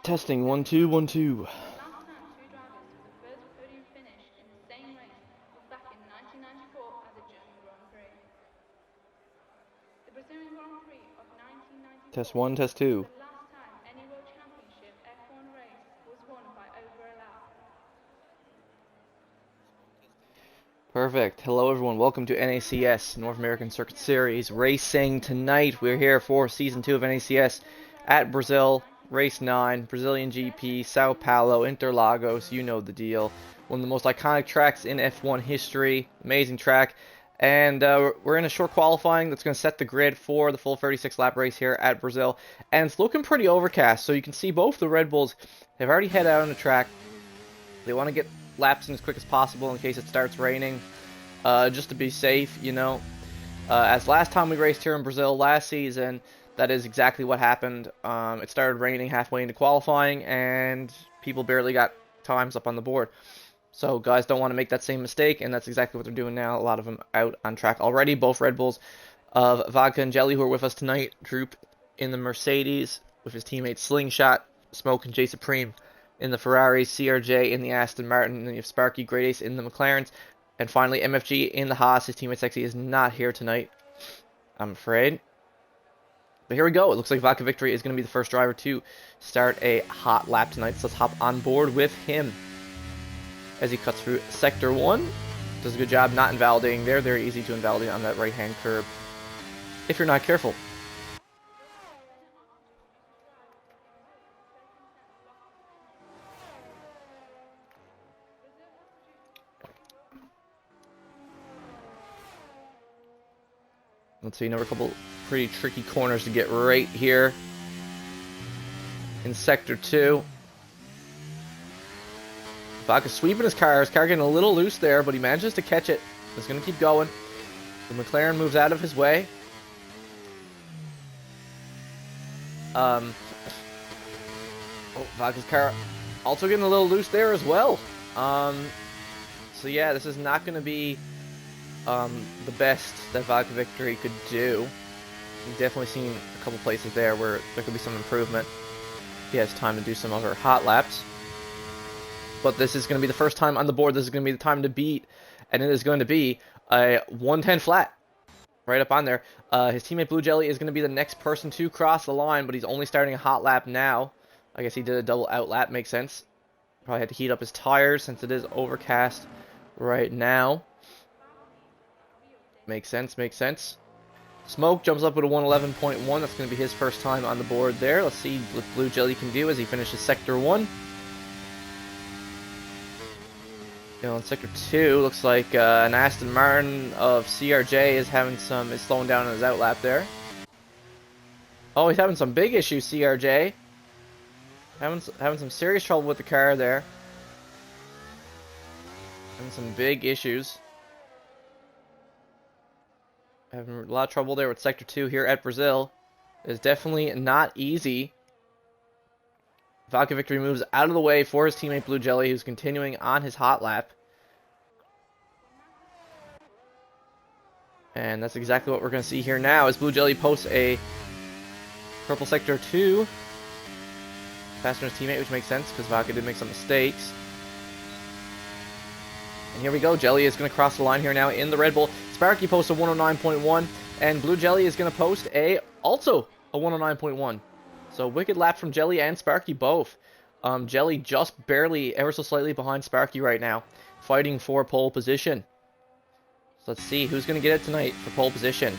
Testing 1 2 1 2. Last time two drivers with the first podium finish in the same race was back in 1994 at the German Grand Prix. The Brazilian Grand Prix of 1994 Test 1, test 2. was the last time any World Championship F1 race was won by over a lap. Perfect. Hello everyone, welcome to NACS, North American Circuit Series Racing. Tonight we're here for Season 2 of NACS at Brazil, Race 9, Brazilian GP, Sao Paulo, Interlagos, you know the deal. One of the most iconic tracks in F1 history, amazing track. And we're in a short qualifying that's going to set the grid for the full 36 lap race here at Brazil. And it's looking pretty overcast, so you can see both the Red Bulls have already headed out on the track. They want to get laps in as quick as possible in case it starts raining, just to be safe, you know. As last time we raced here in Brazil last season, that is exactly what happened. It started raining halfway into qualifying, and people barely got times up on the board. So guys don't want to make that same mistake, and that's exactly what they're doing now. A lot of them out on track already. Both Red Bulls of Vodka and Jelly, who are with us tonight, Droop in the Mercedes with his teammates Slingshot, Smoke, and J Supreme in the Ferraris, CRJ in the Aston Martin, and then you have Sparky, Great Ace in the McLarens, and finally MFG in the Haas. His teammate Sexy is not here tonight, I'm afraid. But here we go. It looks like Vodka Victory is going to be the first driver to start a hot lap tonight, so let's hop on board with him as he cuts through Sector 1. Does a good job not invalidating there. Very easy to invalidate on that right-hand curb if you're not careful. Let's see, another couple pretty tricky corners to get right here in Sector 2. Vodka sweeping his car getting a little loose there, but he manages to catch it. He's going to keep going. The McLaren moves out of his way. Vodka's car also getting a little loose there as well. So yeah, this is not going to be the best that Vodka Victory could do. We've definitely seen a couple places there where there could be some improvement. He has time to do some other hot laps. But this is going to be the first time on the board. This is going to be the time to beat, and it is going to be a 110 flat right up on there. His teammate Blue Jelly is going to be the next person to cross the line, but he's only starting a hot lap now. I guess he did a double out lap, makes sense. Probably had to heat up his tires since it is overcast right now. Makes sense, makes sense. Smoke jumps up with a 111.1. That's going to be his first time on the board there. Let's see what Blue Jelly can do as he finishes Sector 1. You know, in Sector 2, looks like an Aston Martin of CRJ is slowing down on his outlap there. Oh, he's having some big issues, CRJ. Having some serious trouble with the car there. Having some big issues. Having a lot of trouble there with Sector 2 here at Brazil. It's definitely not easy. Vodka Victory moves out of the way for his teammate Blue Jelly, who's continuing on his hot lap. And that's exactly what we're going to see here now, as Blue Jelly posts a purple Sector 2. Faster than his teammate, which makes sense, because Vodka did make some mistakes. And here we go, Jelly is going to cross the line here now in the Red Bull. Sparky posts a 109.1, and Blue Jelly is going to post also a 109.1. So wicked lap from Jelly and Sparky both. Jelly just barely, ever so slightly behind Sparky right now, fighting for pole position. So let's see who's going to get it tonight for pole position.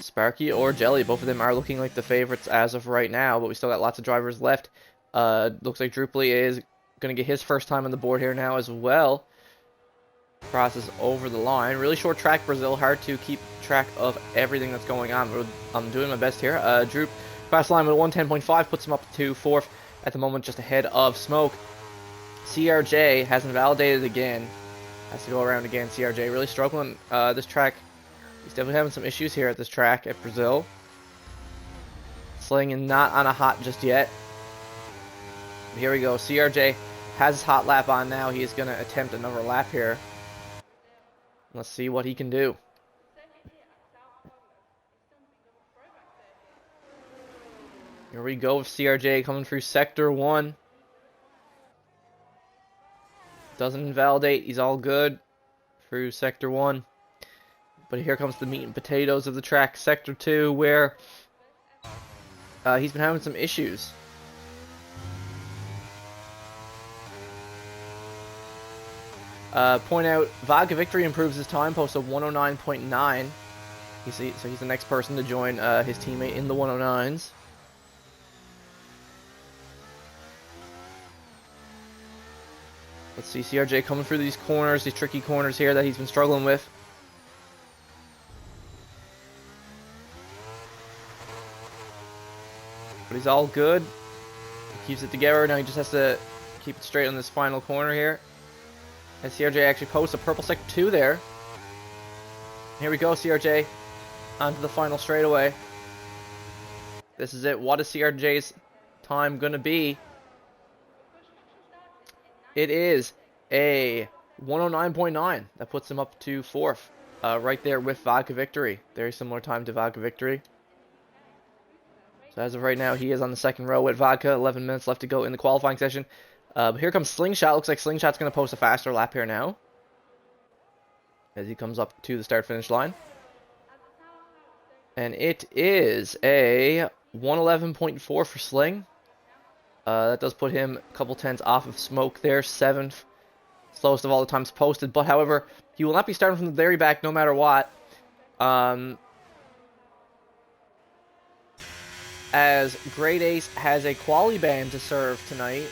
Sparky or Jelly, both of them are looking like the favorites as of right now, but we still got lots of drivers left. Looks like Droopley is going to get his first time on the board here now as well. Crosses over the line. Really short track, Brazil. Hard to keep track of everything that's going on. I'm doing my best here. Droop cross the line with 110.5, puts him up to 4th at the moment, just ahead of Smoke. CRJ has invalidated again. Has to go around again. CRJ really struggling this track. He's definitely having some issues here at this track at Brazil. Sling and not on a hot just yet. But here we go. CRJ has his hot lap on now. He is going to attempt another lap here. Let's see what he can do. Here we go with CRJ coming through Sector 1. Doesn't invalidate. He's all good through Sector 1. But here comes the meat and potatoes of the track, Sector 2, where he's been having some issues. Point out, Vodka Victory improves his time, posts a 109.9. So he's the next person to join his teammate in the 109s. Let's see, CRJ coming through these corners, these tricky corners here that he's been struggling with. But he's all good. He keeps it together. Now he just has to keep it straight on this final corner here. And CRJ actually posts a purple sector 2 there. Here we go, CRJ. Onto the final straightaway. This is it. What is CRJ's time going to be? It is a 109.9. That puts him up to 4th. Right there with Vodka Victory. Very similar time to Vodka Victory. So as of right now, he is on the second row with Vodka. 11 minutes left to go in the qualifying session. But here comes Slingshot. Looks like Slingshot's going to post a faster lap here now, as he comes up to the start-finish line. And it is a 111.4 for Sling. That does put him a couple tenths off of Smoke there. 7th. Slowest of all the times posted. But however, he will not be starting from the very back no matter what. As Great Ace has a quali ban to serve tonight.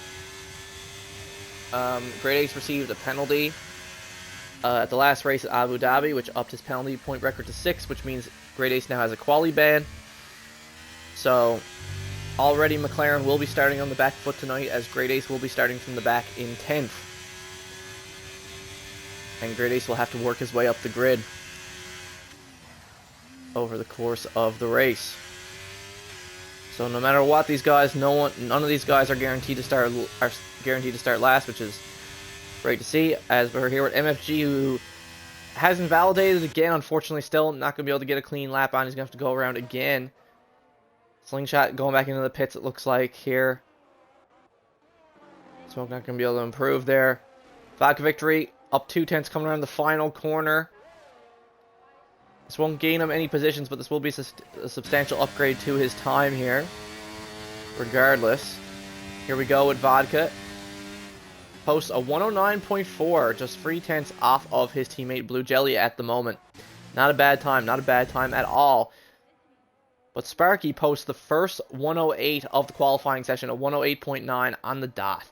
Great Ace received a penalty at the last race at Abu Dhabi, which upped his penalty point record to 6, which means Great Ace now has a quali ban. So, already McLaren will be starting on the back foot tonight, as Great Ace will be starting from the back in 10th. And Great Ace will have to work his way up the grid over the course of the race. So no matter what, these guys, none of these guys are guaranteed to start last, which is great to see. As we're here with MFG, who hasn't validated again, unfortunately, still not going to be able to get a clean lap on. He's going to have to go around again. Slingshot going back into the pits, it looks like here. Smoke not going to be able to improve there. Vodka Victory up 2 tenths coming around the final corner. This won't gain him any positions, but this will be a substantial upgrade to his time here. Regardless. Here we go with Vodka. Posts a 109.4, just 3 tenths off of his teammate Blue Jelly at the moment. Not a bad time, not a bad time at all. But Sparky posts the first 108 of the qualifying session, a 108.9 on the dot.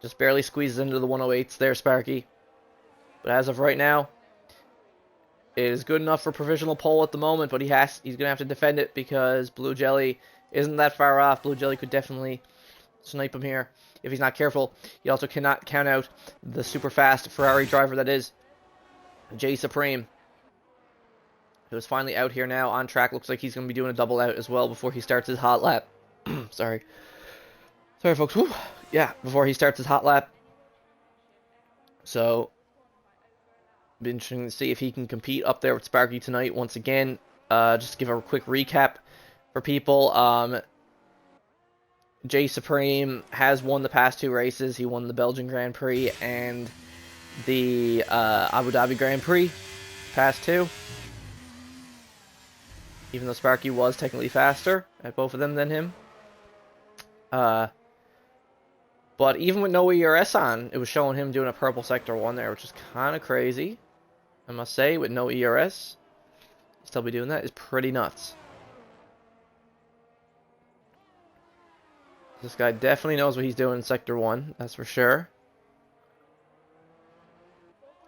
Just barely squeezes into the 108s there, Sparky. But as of right now, it is good enough for provisional pole at the moment, but he's going to have to defend it because Blue Jelly isn't that far off. Blue Jelly could definitely snipe him here if he's not careful. He also cannot count out the super fast Ferrari driver that is Jay Supreme, who is finally out here now on track. Looks like he's going to be doing a double out as well before he starts his hot lap. Sorry, folks. Whew. Yeah, before he starts his hot lap. So, be interesting to see if he can compete up there with Sparky tonight once again. Just to give a quick recap for people. Jay Supreme has won the past 2 races. He won the Belgian Grand Prix and the Abu Dhabi Grand Prix. Past 2. Even though Sparky was technically faster at both of them than him. But even with no ERS on, it was showing him doing a purple sector 1 there, which is kind of crazy. I must say, with no ERS, still be doing that is pretty nuts. This guy definitely knows what he's doing in Sector 1, that's for sure.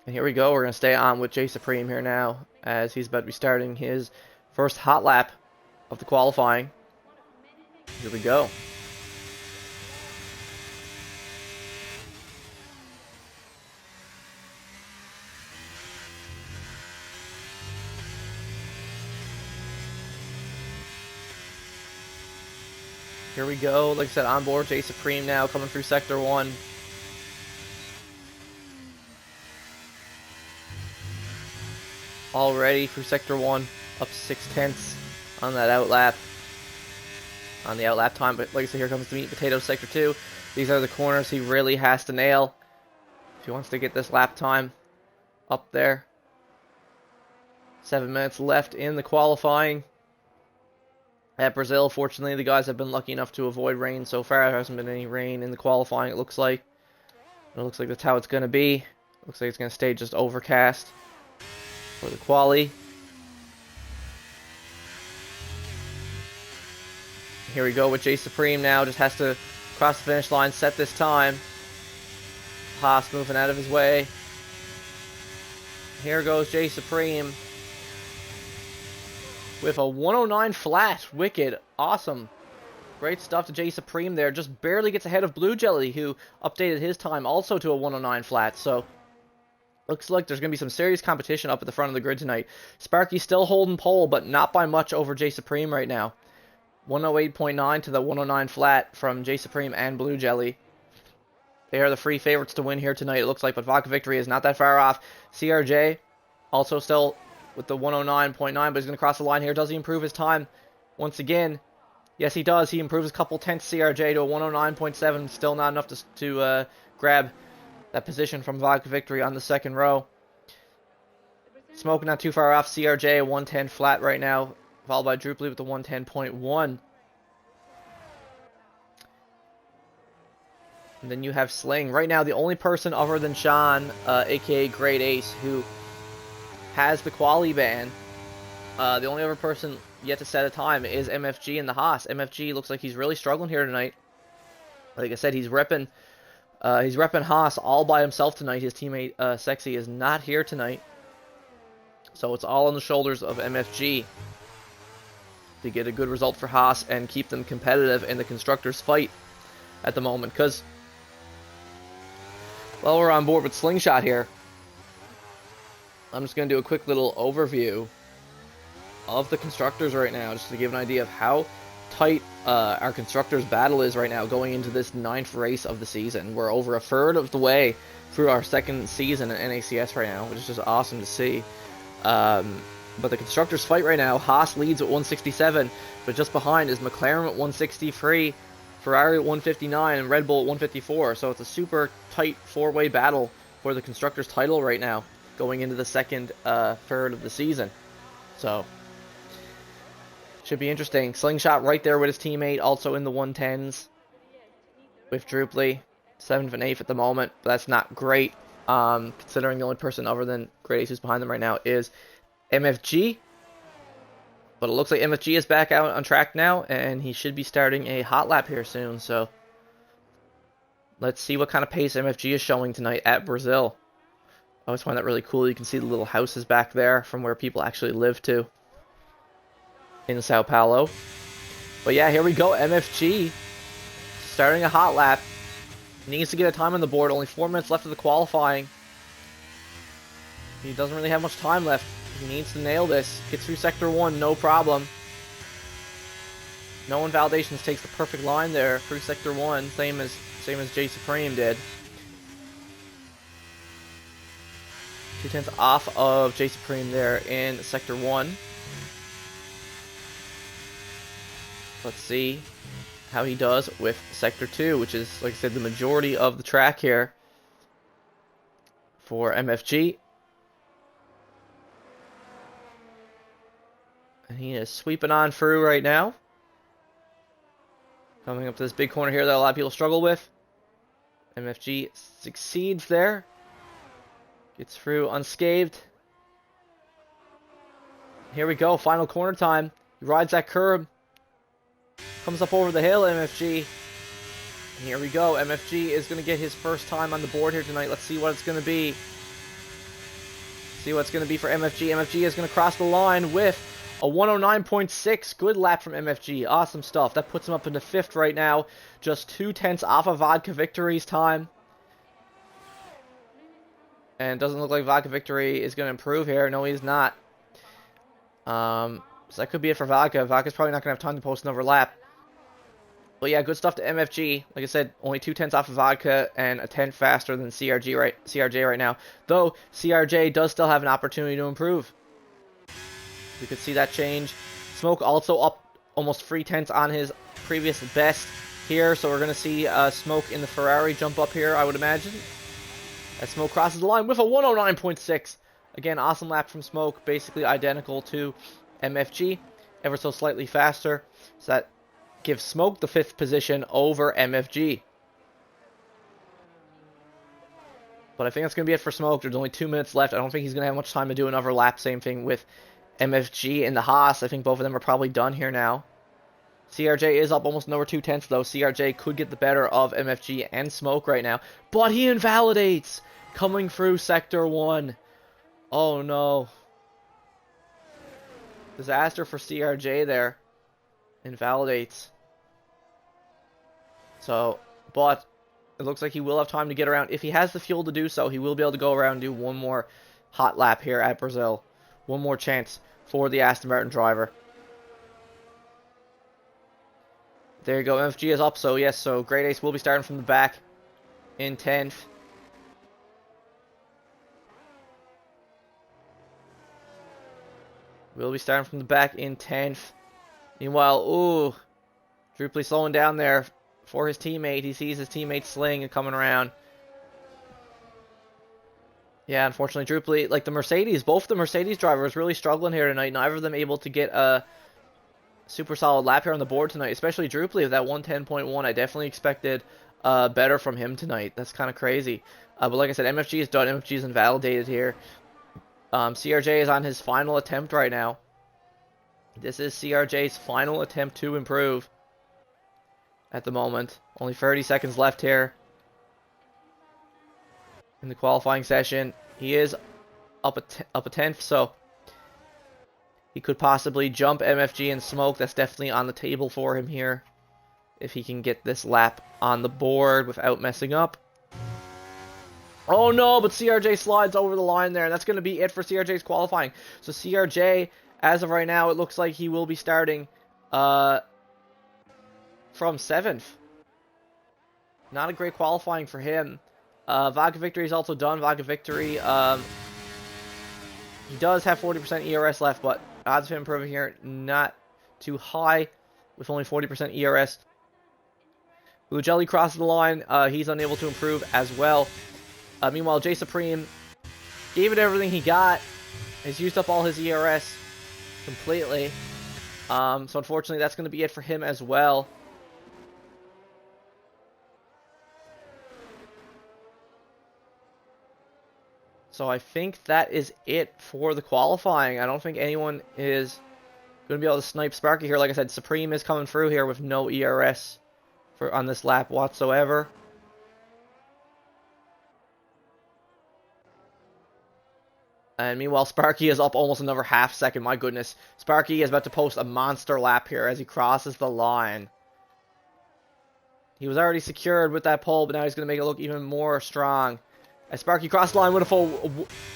And here we go, we're going to stay on with Jay Supreme here now, as he's about to be starting his first hot lap of the qualifying. Here we go. Here we go. Like I said, on board Jay Supreme now, coming through Sector 1. Already through Sector 1, up to 6 tenths on that outlap. on the outlap time. But like I said, here comes the meat and potatoes, sector 2. These are the corners he really has to nail if he wants to get this lap time up there. 7 minutes left in the qualifying at Brazil. Fortunately, the guys have been lucky enough to avoid rain so far. There hasn't been any rain in the qualifying, it looks like. It looks like that's how it's going to be. Looks like it's going to stay just overcast for the quali. Here we go with Jay Supreme now. Just has to cross the finish line, set this time. Haas moving out of his way. Here goes Jay Supreme with a 109 flat. Wicked. Awesome. Great stuff to Jay Supreme there. Just barely gets ahead of Blue Jelly, who updated his time also to a 109 flat. So, looks like there's going to be some serious competition up at the front of the grid tonight. Sparky's still holding pole, but not by much over Jay Supreme right now. 108.9 to the 109 flat from Jay Supreme and Blue Jelly. They are the free favorites to win here tonight, it looks like, but Vodka Victory is not that far off. CRJ also still with the 109.9, but he's going to cross the line here. Does he improve his time once again? Yes, he does. He improves a couple tenths CRJ to a 109.7. Still not enough to grab that position from Vodka Victory on the second row. Smoke not too far off. CRJ, 110 flat right now, followed by Drupally with the 110.1. And then you have Sling. Right now, the only person other than Sean, aka Great Ace, who has the quali ban, the only other person yet to set a time is MFG in the Haas. MFG looks like he's really struggling here tonight. Like I said, he's repping Haas all by himself tonight. His teammate Sexy is not here tonight, so it's all on the shoulders of MFG to get a good result for Haas and keep them competitive in the constructors' fight at the moment. Because, well, we're on board with Slingshot here. I'm just going to do a quick little overview of the constructors right now, just to give an idea of how tight our constructors battle is right now going into this 9th race of the season. We're over a third of the way through our second season in NACS right now, which is just awesome to see. But the constructors fight right now. Haas leads at 167, but just behind is McLaren at 163, Ferrari at 159, and Red Bull at 154. So it's a super tight four-way battle for the constructors title right now, going into the second third of the season. So should be interesting. Slingshot right there with his teammate, also in the 110s with Drupally, 7th and 8th at the moment, but that's not great, considering the only person other than Great Ace who's behind them right now is MFG. But it looks like MFG is back out on track now, and he should be starting a hot lap here soon. So let's see what kind of pace MFG is showing tonight at Brazil. I always find that really cool. You can see the little houses back there from where people actually live to in Sao Paulo. But yeah, here we go. MFG starting a hot lap. Needs to get a time on the board. Only 4 minutes left of the qualifying. He doesn't really have much time left. He needs to nail this. Gets through Sector 1, no problem. No invalidations, takes the perfect line there through Sector 1, same as Jay Supreme did. 2 tenths off of Jay Supreme there in Sector 1. Let's see how he does with Sector 2, which is, like I said, the majority of the track here for MFG. And he is sweeping on through right now. Coming up to this big corner here that a lot of people struggle with. MFG succeeds there. Gets through unscathed. Here we go, final corner time. He rides that curb. Comes up over the hill, MFG. And here we go. MFG is going to get his first time on the board here tonight. Let's see what it's going to be. See what it's going to be for MFG. MFG is going to cross the line with a 109.6. Good lap from MFG. Awesome stuff. That puts him up into 5th right now. Just 2 tenths off of Vodka Victory's time. And it doesn't look like Vodka Victory is going to improve here. No, he's not. So that could be it for Vodka. Vodka's probably not going to have time to post another lap. But yeah, good stuff to MFG. Like I said, only 2 tenths off of Vodka and a tenth faster than CRJ right now. Though, CRJ does still have an opportunity to improve. You could see that change. Smoke also up almost 3 tenths on his previous best here, so we're going to see Smoke in the Ferrari jump up here, I would imagine. As Smoke crosses the line with a 109.6. Again, awesome lap from Smoke, basically identical to MFG, ever so slightly faster. So that gives Smoke the 5th position over MFG. But I think that's going to be it for Smoke. There's only 2 minutes left. I don't think he's going to have much time to do another lap. Same thing with MFG and the Haas. I think both of them are probably done here now. CRJ is up almost over 2/10 though. CRJ could get the better of MFG and Smoke right now. But he invalidates coming through Sector 1. Oh no. Disaster for CRJ there. Invalidates. So, but it looks like he will have time to get around. If he has the fuel to do so, he will be able to go around and do one more hot lap here at Brazil. One more chance for the Aston Martin driver. There you go. MFG is up. So, yes. So, Great Ace will be starting from the back in 10th. Will be starting from the back in 10th. Meanwhile, ooh, Druply slowing down there for his teammate. He sees his teammate Sling and coming around. Yeah, unfortunately, Druply, like the Mercedes, both the Mercedes drivers really struggling here tonight. Neither of them able to get a super solid lap here on the board tonight, especially Druply with that 110.1. I definitely expected better from him tonight. That's kind of crazy. But like I said, MFG is done. MFG is invalidated here. CRJ is on his final attempt right now. This is CRJ's final attempt to improve at the moment. Only 30 seconds left here in the qualifying session. He is up a 10th, so he could possibly jump MFG and Smoke. That's definitely on the table for him here if he can get this lap on the board without messing up. Oh no, but CRJ slides over the line there, and that's going to be it for CRJ's qualifying. So CRJ, as of right now, it looks like he will be starting from 7th. Not a great qualifying for him. Vodka Victory is also done. Vodka Victory, he does have 40% ERS left, but odds of him improving here not too high with only 40% ERS. Blue Jelly crosses the line. He's unable to improve as well. Meanwhile, J Supreme gave it everything he got. He's used up all his ERS completely. So unfortunately, that's going to be it for him as well. So I think that is it for the qualifying. I don't think anyone is going to be able to snipe Sparky here. Like I said, Supreme is coming through here with no ERS on this lap whatsoever. And meanwhile, Sparky is up almost another half second. My goodness. Sparky is about to post a monster lap here as he crosses the line. He was already secured with that pole, but now he's going to make it look even more strong. As Sparky crossed the line with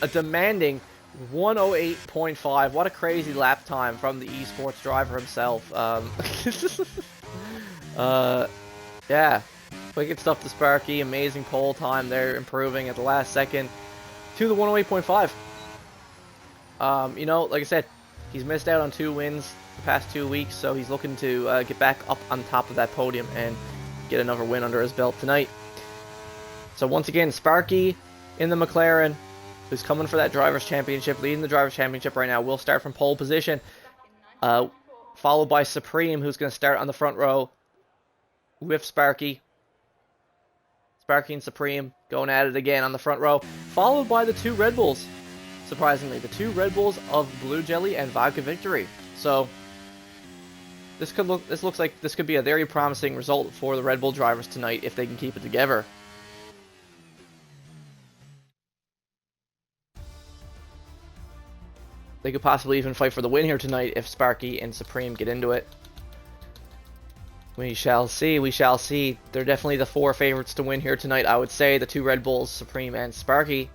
a demanding 108.5. What a crazy lap time from the esports driver himself. Yeah. Wicked stuff to Sparky. Amazing pole time there, improving at the last second to the 108.5. You know, like I said, he's missed out on 2 wins the past 2 weeks, so he's looking to get back up on top of that podium and get another win under his belt tonight. So once again, Sparky in the McLaren, who's coming for that Drivers' Championship, leading the Drivers' Championship right now, will start from pole position, followed by Supreme, who's going to start on the front row with Sparky. Sparky and Supreme going at it again on the front row, followed by the 2 Red Bulls. Surprisingly, the 2 Red Bulls of Blue Jelly and Vodka Victory. So this looks like this could be a very promising result for the Red Bull drivers tonight if they can keep it together. They could possibly even fight for the win here tonight if Sparky and Supreme get into it. We shall see, we shall see. They're definitely the 4 favorites to win here tonight, I would say. The 2 Red Bulls, Supreme and Sparky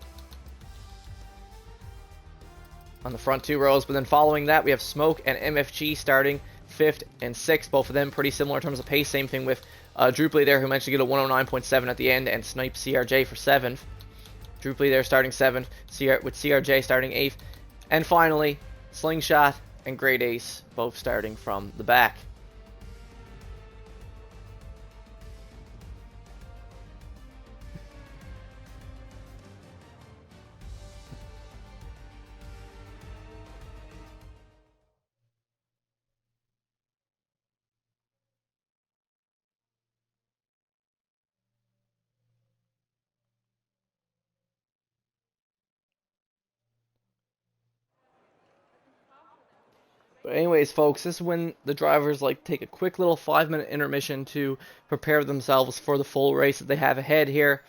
on the front 2 rows. But then following that, we have Smoke and MFG starting 5th and 6th. Both of them pretty similar in terms of pace. Same thing with Druply there, who managed to get a 109.7 at the end and snipe CRJ for 7th. Druply there starting 7th, with CRJ starting 8th. And finally, Slingshot and Great Ace both starting from the back. But anyways, folks, this is when the drivers like take a quick little 5-minute intermission to prepare themselves for the full race that they have ahead here.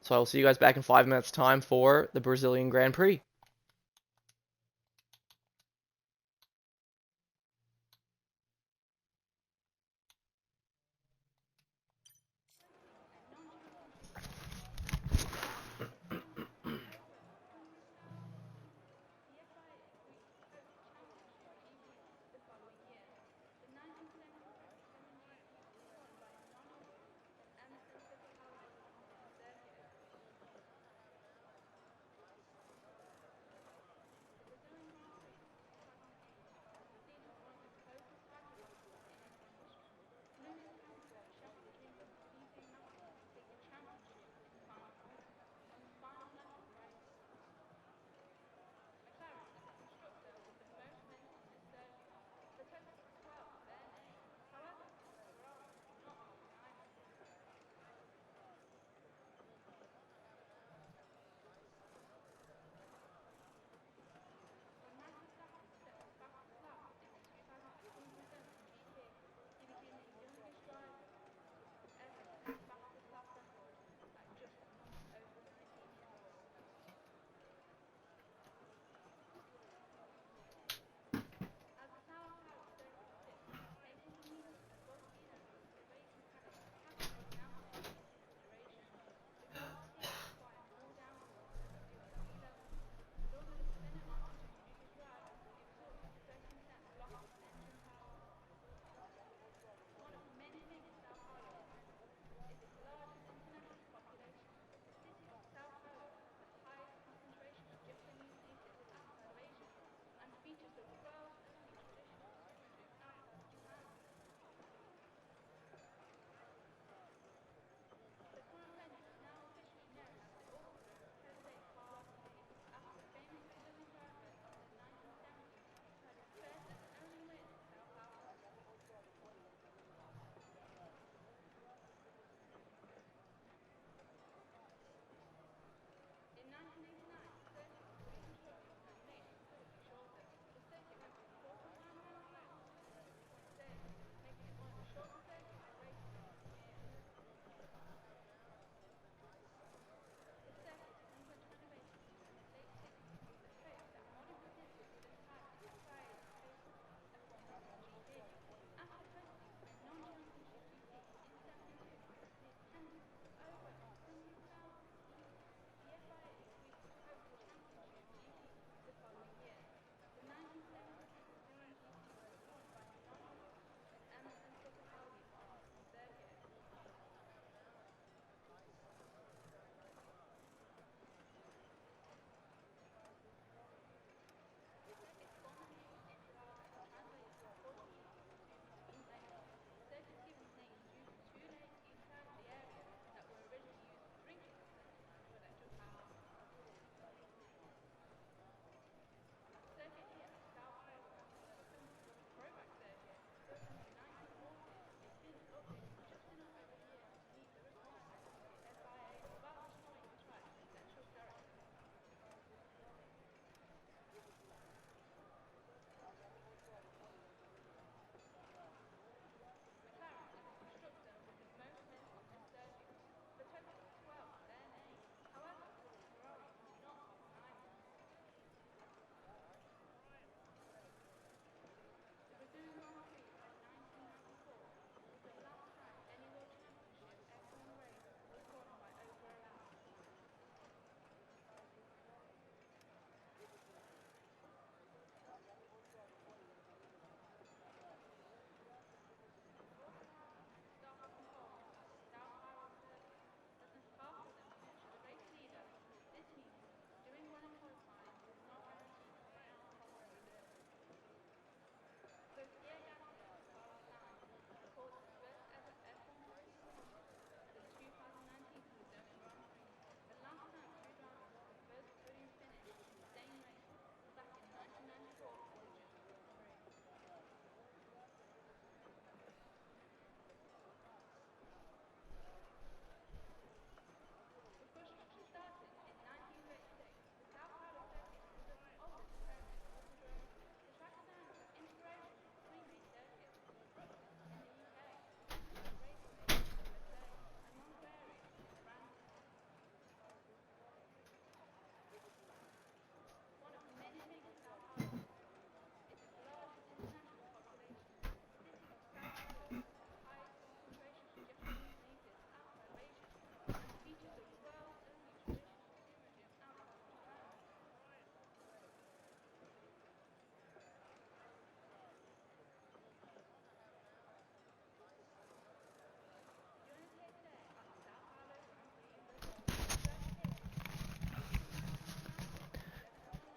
So I will see you guys back in 5 minutes time for the Brazilian Grand Prix.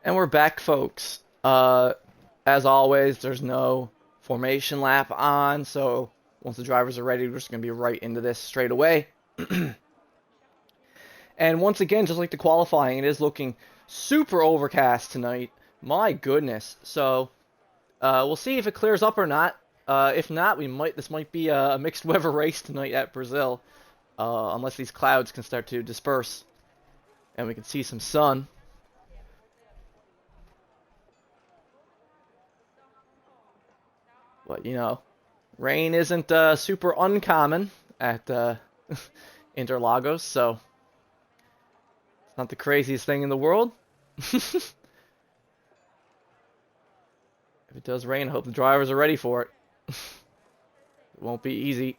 And we're back, folks. As always, there's no formation lap on, so once the drivers are ready, we're just going to be right into this straight away. And once again, just like the qualifying, it is looking super overcast tonight. My goodness. So, we'll see if it clears up or not. If not, this might be a mixed weather race tonight at Brazil. Unless these clouds can start to disperse and we can see some sun. But, you know, rain isn't super uncommon at Interlagos, so it's not the craziest thing in the world. If it does rain, I hope the drivers are ready for it. It won't be easy.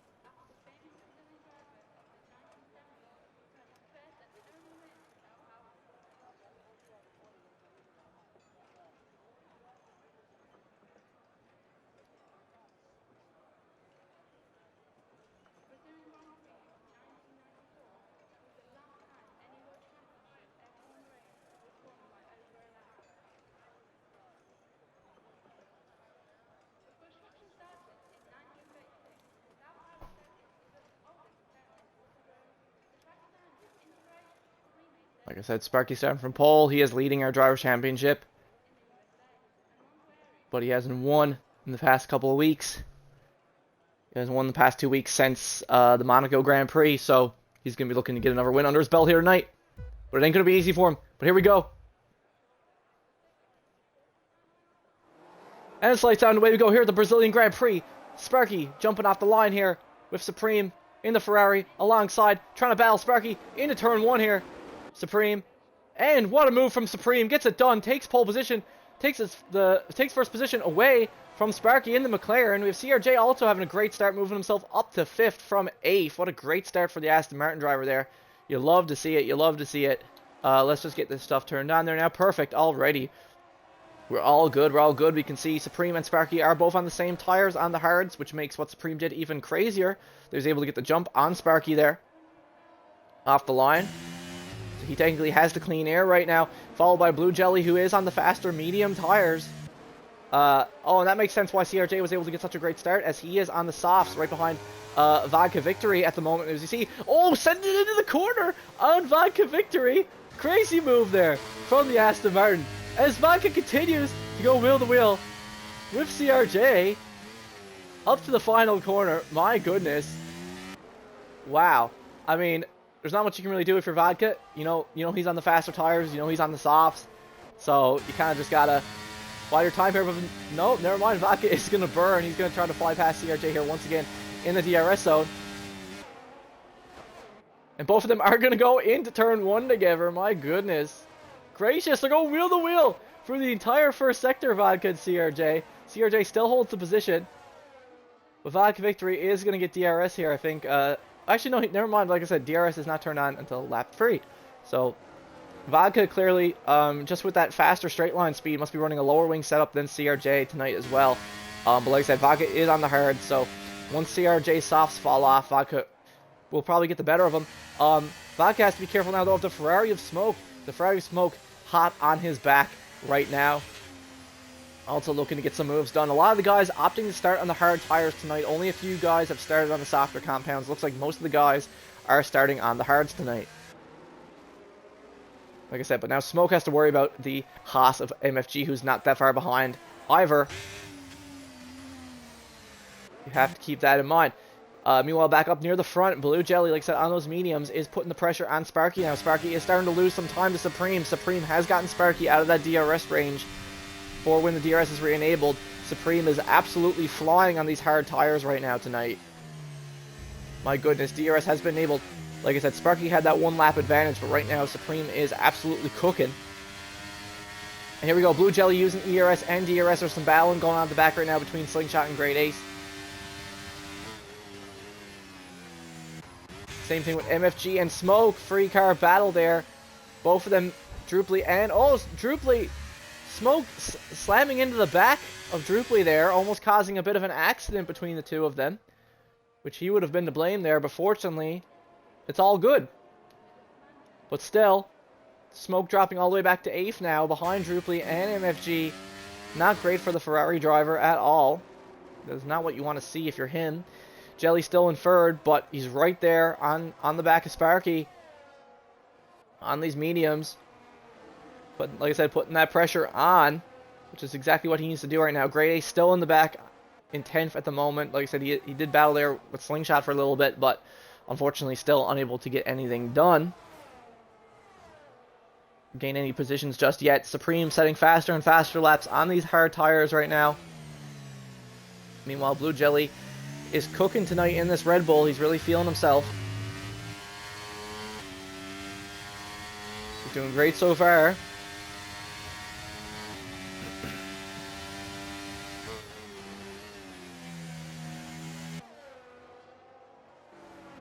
Like I said, Sparky starting from pole. He is leading our driver championship, but he hasn't won in the past couple of weeks. He hasn't won the past 2 weeks since the Monaco Grand Prix, so he's going to be looking to get another win under his belt here tonight. But it ain't going to be easy for him. But here we go. And it's lights out and away we go here at the Brazilian Grand Prix. Sparky jumping off the line here with Supreme in the Ferrari alongside, trying to battle Sparky into turn 1 here. Supreme, and what a move from Supreme, gets it done, takes pole position, takes first position away from Sparky in the McLaren. We have CRJ also having a great start, moving himself up to 5th from 8th. What a great start for the Aston Martin driver there. You love to see it, you love to see it. Let's just get this stuff turned on there now. Perfect, alrighty. We're all good, we're all good. We can see Supreme and Sparky are both on the same tires on the hards, which makes what Supreme did even crazier. He was able to get the jump on Sparky there, off the line. So he technically has the clean air right now, followed by Blue Jelly, who is on the faster medium tires. Oh, and that makes sense why CRJ was able to get such a great start, as he is on the softs right behind Vodka Victory at the moment. As you see, oh, send it into the corner on Vodka Victory. Crazy move there from the Aston Martin. As Vodka continues to go wheel to wheel with CRJ up to the final corner. My goodness. Wow. I mean, there's not much you can really do if you're Vodka. You know he's on the faster tires. You know he's on the softs. So you kind of just gotta bide your time here. But no, never mind. Vodka is gonna burn. He's gonna try to fly past CRJ here once again in the DRS zone. And both of them are gonna go into turn 1 together. My goodness gracious, they're going wheel to wheel through the entire first sector. Vodka and CRJ. CRJ still holds the position, but Vodka Victory is going to get DRS here, I think. Actually, no, never mind. Like I said, DRS is not turned on until lap 3. So, Vodka clearly, just with that faster straight line speed, must be running a lower wing setup than CRJ tonight as well. But like I said, Vodka is on the hard, so once CRJ softs fall off, Vodka will probably get the better of him. Vodka has to be careful now, though, of the Ferrari of Smoke. The Ferrari of Smoke hot on his back right now. Also looking to get some moves done. A lot of the guys opting to start on the hard tires tonight. Only a few guys have started on the softer compounds. Looks like most of the guys are starting on the hards tonight. Like I said, but now Smoke has to worry about the Haas of MFG, who's not that far behind either. You have to keep that in mind. Meanwhile, back up near the front, Blue Jelly, like I said, on those mediums, is putting the pressure on Sparky now. Sparky is starting to lose some time to Supreme. Supreme has gotten Sparky out of that DRS range for when the DRS is re-enabled. Supreme is absolutely flying on these hard tires right now tonight. My goodness, DRS has been enabled. Like I said, Sparky had that 1 lap advantage, but right now Supreme is absolutely cooking. And here we go, Blue Jelly using ERS and DRS. There's some battling going on at the back right now between Slingshot and Great Ace. Same thing with MFG and Smoke. Free car battle there. Both of them, Druply and... oh, Druply! Smoke slamming into the back of Druply there, almost causing a bit of an accident between the two of them. Which he would have been to blame there, but fortunately, it's all good. But still, Smoke dropping all the way back to 8th now, behind Druply and MFG. Not great for the Ferrari driver at all. That's not what you want to see if you're him. Jelly still in third, but he's right there on the back of Sparky on these mediums. But like I said, putting that pressure on, which is exactly what he needs to do right now. Great Ace still in the back in 10th at the moment. Like I said, he did battle there with Slingshot for a little bit, but unfortunately still unable to get anything done. Gain any positions just yet. Supreme setting faster and faster laps on these hard tires right now. Meanwhile, Blue Jelly is cooking tonight in this Red Bull. He's really feeling himself. He's doing great so far.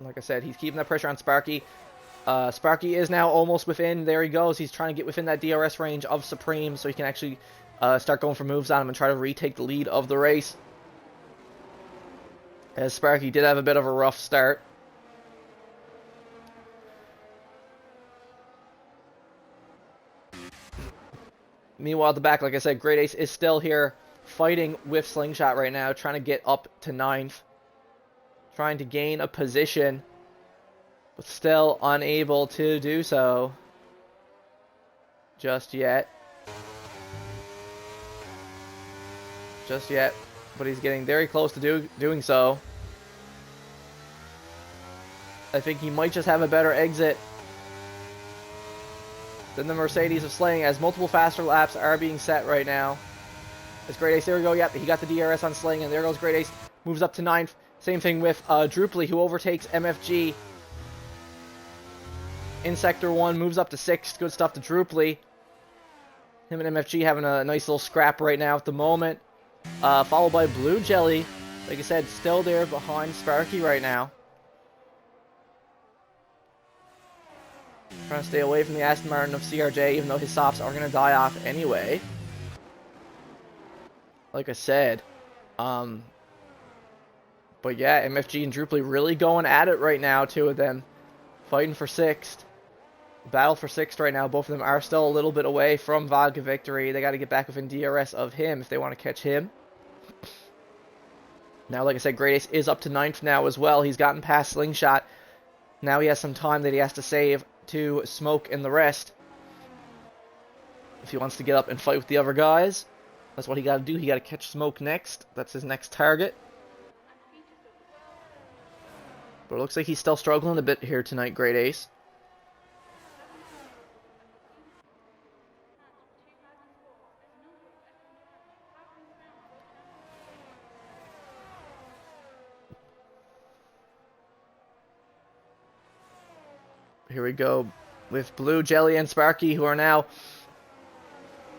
Like I said, he's keeping that pressure on Sparky. Sparky is now almost within. There he goes. He's trying to get within that DRS range of Supreme so he can actually start going for moves on him and try to retake the lead of the race. As Sparky did have a bit of a rough start. Meanwhile, at the back, like I said, Great Ace is still here fighting with Slingshot right now, trying to get up to 9th. Trying to gain a position, but still unable to do so just yet. But he's getting very close to doing so. I think he might just have a better exit than the Mercedes of Sling, as multiple faster laps are being set right now. As Great Ace, there we go, yep, he got the DRS on Sling, and there goes Great Ace, moves up to 9th. Same thing with Druply, who overtakes MFG in Sector 1, moves up to 6th. Good stuff to Druply. Him and MFG having a nice little scrap right now at the moment. Followed by Blue Jelly. Like I said, still there behind Sparky right now. Trying to stay away from the Aston Martin of CRJ, even though his softs are going to die off anyway. Like I said. But yeah, MFG and Druply really going at it right now, two of them. Fighting for 6th. Battle for 6th right now. Both of them are still a little bit away from Vodka Victory. They got to get back within DRS of him if they want to catch him. Now, like I said, Great Ace is up to 9th now as well. He's gotten past Slingshot. Now he has some time that he has to save to Smoke and the rest. If he wants to get up and fight with the other guys. That's what he got to do. He got to catch Smoke next. That's his next target. But it looks like he's still struggling a bit here tonight, Great Ace. Here we go with Blue, Jelly, and Sparky, who are now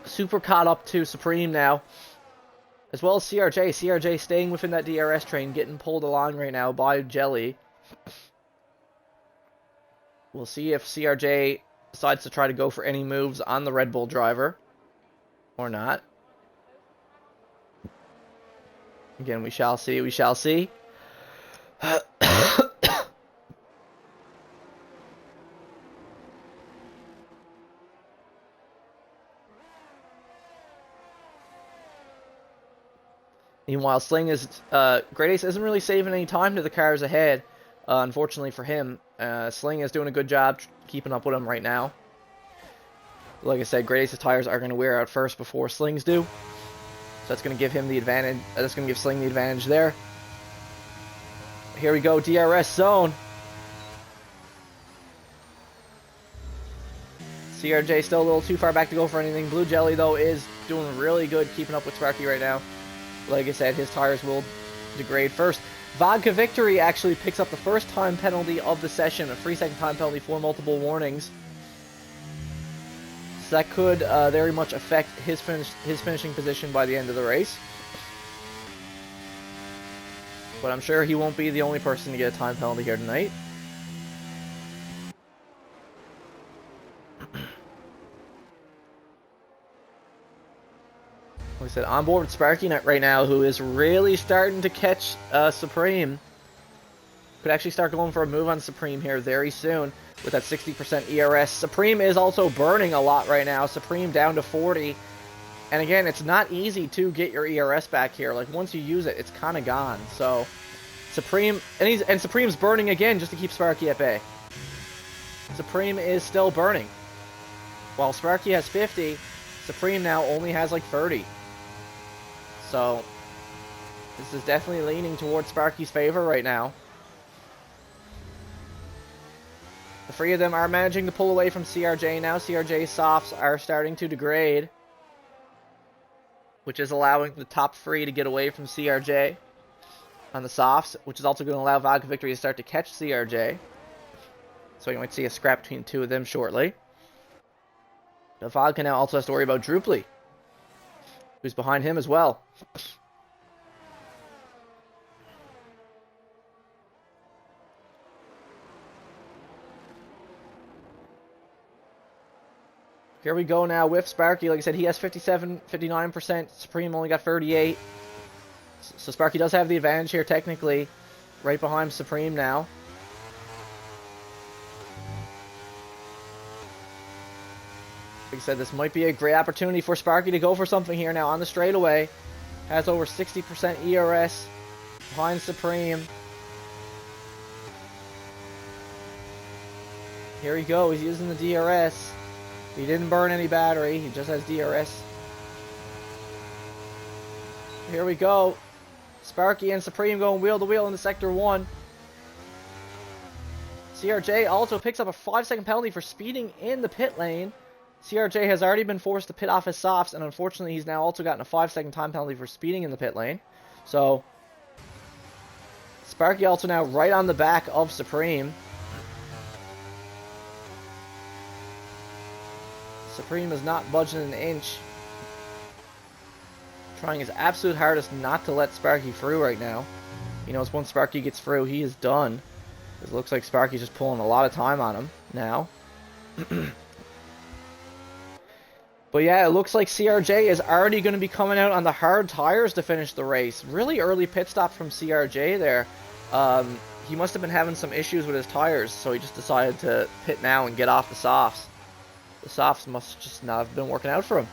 super caught up to Supreme now. As well as CRJ. CRJ staying within that DRS train, getting pulled along right now by Jelly. We'll see if CRJ decides to try to go for any moves on the Red Bull driver. Or not. Again, we shall see. We shall see. Meanwhile, Sling is... Great Ace isn't really saving any time to the cars ahead. Unfortunately for him. Sling is doing a good job keeping up with him right now. Like I said, Great Ace's tires are going to wear out first before Sling's do. So that's going to give him the advantage. That's going to give Sling the advantage there. Here we go, DRS zone. CRJ still a little too far back to go for anything. Blue Jelly, though, is doing really good keeping up with Sparky right now. Like I said, his tires will degrade first. Vodka Victory actually picks up the first time penalty of the session, a 3-second time penalty for multiple warnings. So that could very much affect his finishing position by the end of the race. But I'm sure he won't be the only person to get a time penalty here tonight. Like I said, on board with Sparky right now, who is really starting to catch Supreme. Could actually start going for a move on Supreme here very soon with that 60% ERS. Supreme is also burning a lot right now. Supreme down to 40. And again, it's not easy to get your ERS back here. Like, once you use it, it's kind of gone. So, Supreme, and Supreme's burning again just to keep Sparky at bay. Supreme is still burning. While Sparky has 50, Supreme now only has like 30. So, this is definitely leaning towards Sparky's favor right now. The three of them are managing to pull away from CRJ now. CRJ's softs are starting to degrade, which is allowing the top three to get away from CRJ on the softs, which is also going to allow Vodka Victory to start to catch CRJ. So you might see a scrap between two of them shortly. The Vodka now also has to worry about Druply, who's behind him as well. Here we go now with Sparky. Like I said, he has 57, 59%. Supreme only got 38. So Sparky does have the advantage here, technically. Right behind Supreme now. Like I said, this might be a great opportunity for Sparky to go for something here now on the straightaway. Has over 60% ERS behind Supreme. Here he goes. He's using the DRS. He didn't burn any battery. He just has DRS. Here we go. Sparky and Supreme going wheel to wheel into Sector 1. CRJ also picks up a 5-second penalty for speeding in the pit lane. CRJ has already been forced to pit off his softs, and unfortunately he's now also gotten a 5-second time penalty for speeding in the pit lane. So, Sparky also now right on the back of Supreme. Supreme is not budging an inch. Trying his absolute hardest not to let Sparky through right now. He knows once Sparky gets through, he is done. It looks like Sparky's just pulling a lot of time on him now. But yeah, it looks like CRJ is already going to be coming out on the hard tires to finish the race. Really early pit stop from CRJ there. He must have been having some issues with his tires, so he just decided to pit now and get off the softs. The softs must just not have been working out for him.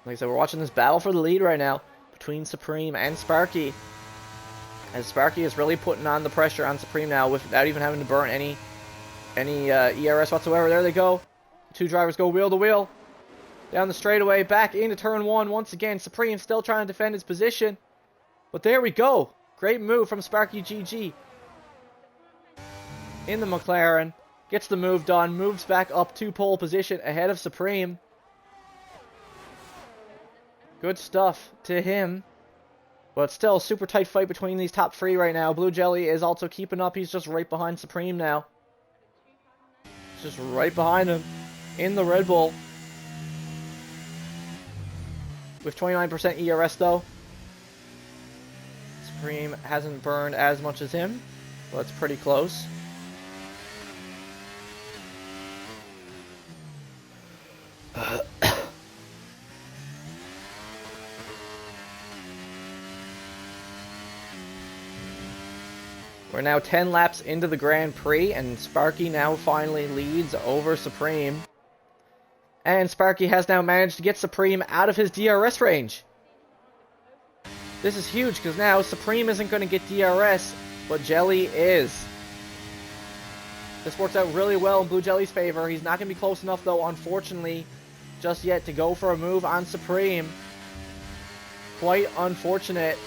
Like I said, we're watching this battle for the lead right now between Supreme and Sparky. As Sparky is really putting on the pressure on Supreme now without even having to burn any ERS whatsoever. There they go. Two drivers go wheel to wheel. Down the straightaway, back into turn 1 once again. Supreme still trying to defend his position. But there we go. Great move from Sparky GG. In the McLaren. Gets the move done. Moves back up to pole position ahead of Supreme. Good stuff to him. But still, super tight fight between these top three right now. Blue Jelly is also keeping up. He's just right behind Supreme now. Just right behind him in the Red Bull. With 29% ERS though. Supreme hasn't burned as much as him, but it's pretty close. We're now 10 laps into the Grand Prix, and Sparky now finally leads over Supreme. And Sparky has now managed to get Supreme out of his DRS range. This is huge, because now Supreme isn't going to get DRS, but Jelly is. This works out really well in Blue Jelly's favor. He's not going to be close enough, though, unfortunately, just yet to go for a move on Supreme. Quite unfortunate.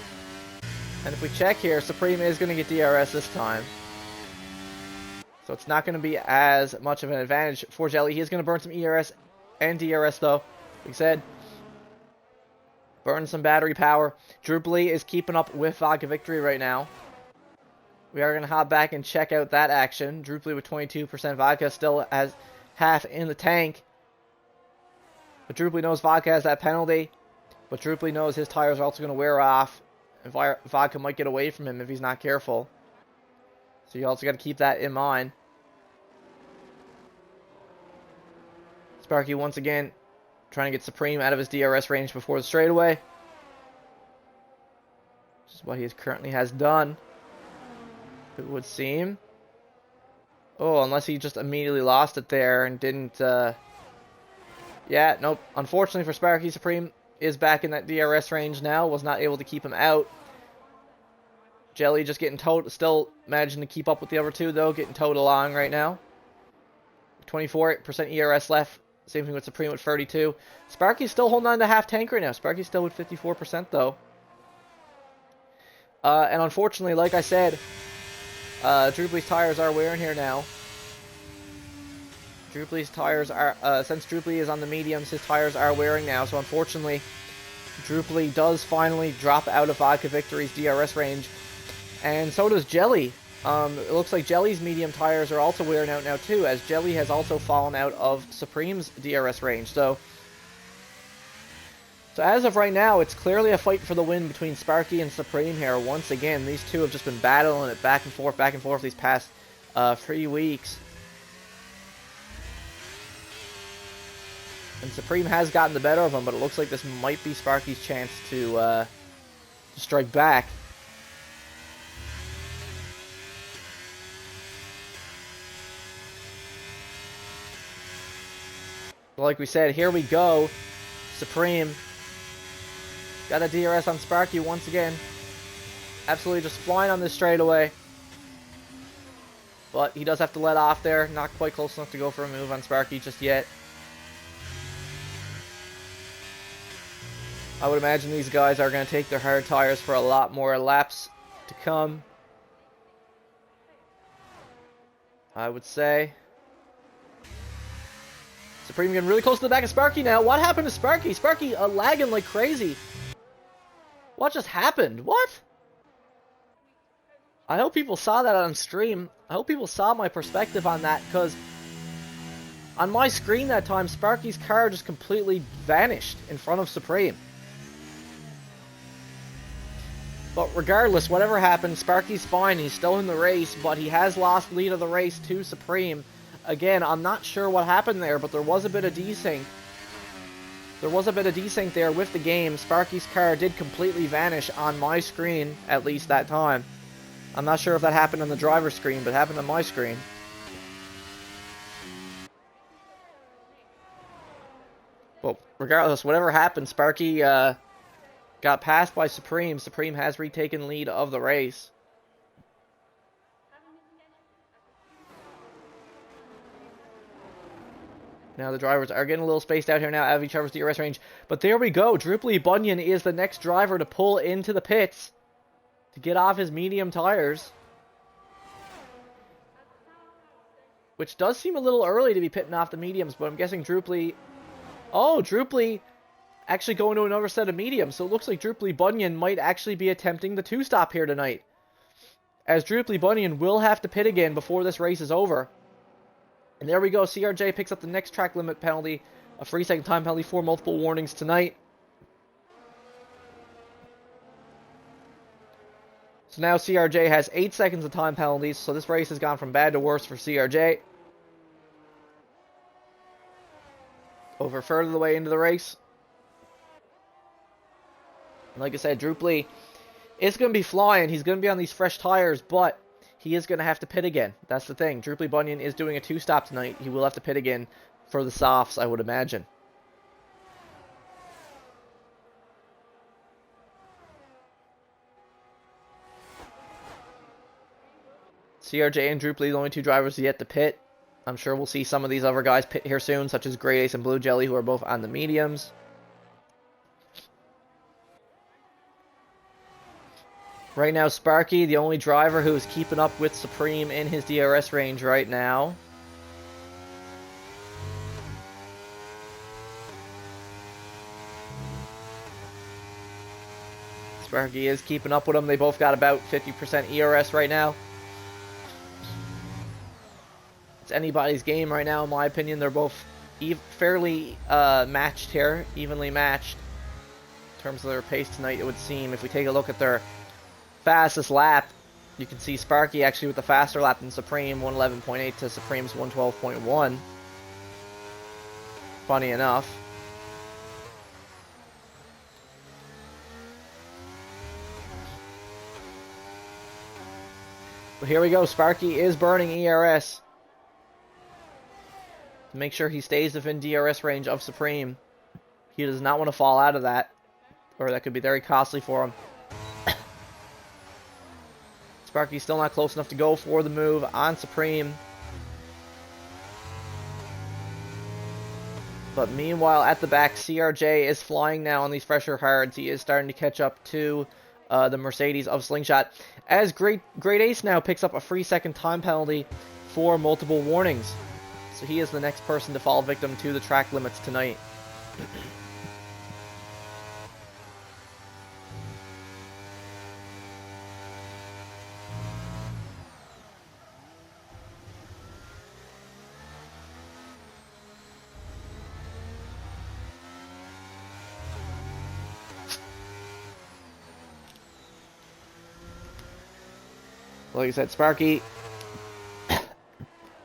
And if we check here, Supreme is going to get DRS this time. So it's not going to be as much of an advantage for Jelly. He is going to burn some ERS and DRS though. Like I said, burn some battery power. Druply is keeping up with Vodka Victory right now. We are going to hop back and check out that action. Druply with 22%. Vodka still has half in the tank. But Druply knows Vodka has that penalty. But Druply knows his tires are also going to wear off. And Vodka might get away from him if he's not careful. So you also got to keep that in mind. Sparky once again trying to get Supreme out of his DRS range before the straightaway. is what he currently has done, it would seem. Oh, unless he just immediately lost it there and didn't... Yeah, nope. Unfortunately for Sparky, Supreme is back in that DRS range now. Was not able to keep him out. Jelly just getting towed. Still managing to keep up with the other two, though. Getting towed along right now. 24% ERS left. Same thing with Supreme with 32. Sparky's still holding on to half tank right now. Sparky's still with 54%, though. And unfortunately, like I said, Drupely's tires are wearing here now. Drupely's tires are, since Drupely is on the mediums, his tires are wearing now. So unfortunately, Drupely does finally drop out of Vodka Victory's DRS range. And so does Jelly. It looks like Jelly's medium tires are also wearing out now too, as Jelly has also fallen out of Supreme's DRS range. So as of right now, it's clearly a fight for the win between Sparky and Supreme here. Once again, these two have just been battling it back and forth these past 3 weeks. And Supreme has gotten the better of him, but it looks like this might be Sparky's chance to strike back. Like we said, here we go. Supreme got a DRS on Sparky once again. Absolutely just flying on this straightaway. But he does have to let off there. Not quite close enough to go for a move on Sparky just yet. I would imagine these guys are going to take their hard tires for a lot more laps to come. I would say. Supreme getting really close to the back of Sparky now. What happened to Sparky? Sparky lagging like crazy. What just happened? What? I hope people saw that on stream. I hope people saw my perspective on that, because on my screen that time, Sparky's car just completely vanished in front of Supreme. But regardless, whatever happened, Sparky's fine. He's still in the race, but he has lost lead of the race to Supreme. Again, I'm not sure what happened there, but there was a bit of desync. There was a bit of desync there with the game. Sparky's car did completely vanish on my screen, at least that time. I'm not sure if that happened on the driver's screen, but it happened on my screen. Well, regardless, whatever happened, Sparky got passed by Supreme. Supreme has retaken lead of the race. Now the drivers are getting a little spaced out here now out of each other's DRS range. But there we go. Drupely Bunyan is the next driver to pull into the pits to get off his medium tires. Which does seem a little early to be pitting off the mediums, but I'm guessing Drupely... Oh, Drupely actually going to another set of mediums. So it looks like Drupely Bunyan might actually be attempting the two-stop here tonight, as Drupely Bunyan will have to pit again before this race is over. And there we go. CRJ picks up the next track limit penalty, a 3-second time penalty for multiple warnings tonight. So now CRJ has 8 seconds of time penalties, so this race has gone from bad to worse for CRJ. Over further the way into the race. And like I said, Drupely is going to be flying. He's going to be on these fresh tires, but he is going to have to pit again. That's the thing. Drupely Bunyan is doing a two-stop tonight. He will have to pit again for the softs, I would imagine. CRJ and Drupely, the only two drivers yet to pit. I'm sure we'll see some of these other guys pit here soon, such as Grey Ace and Blue Jelly, who are both on the mediums. Right now, Sparky, the only driver who is keeping up with Supreme in his DRS range right now. Sparky is keeping up with him. They both got about 50% ERS right now. It's anybody's game right now, in my opinion. They're both fairly matched here, evenly matched in terms of their pace tonight, it would seem. If we take a look at their fastest lap, you can see Sparky actually with the faster lap than Supreme, 111.8 to Supreme's 112.1. Funny enough. But here we go. Sparky is burning ERS to make sure he stays within DRS range of Supreme. He does not want to fall out of that, or that could be very costly for him. Sparky's still not close enough to go for the move on Supreme. But meanwhile, at the back, CRJ is flying now on these fresher hards. He is starting to catch up to the Mercedes of Slingshot. As Great Ace now picks up a free second time penalty for multiple warnings. So he is the next person to fall victim to the track limits tonight. Like I said, Sparky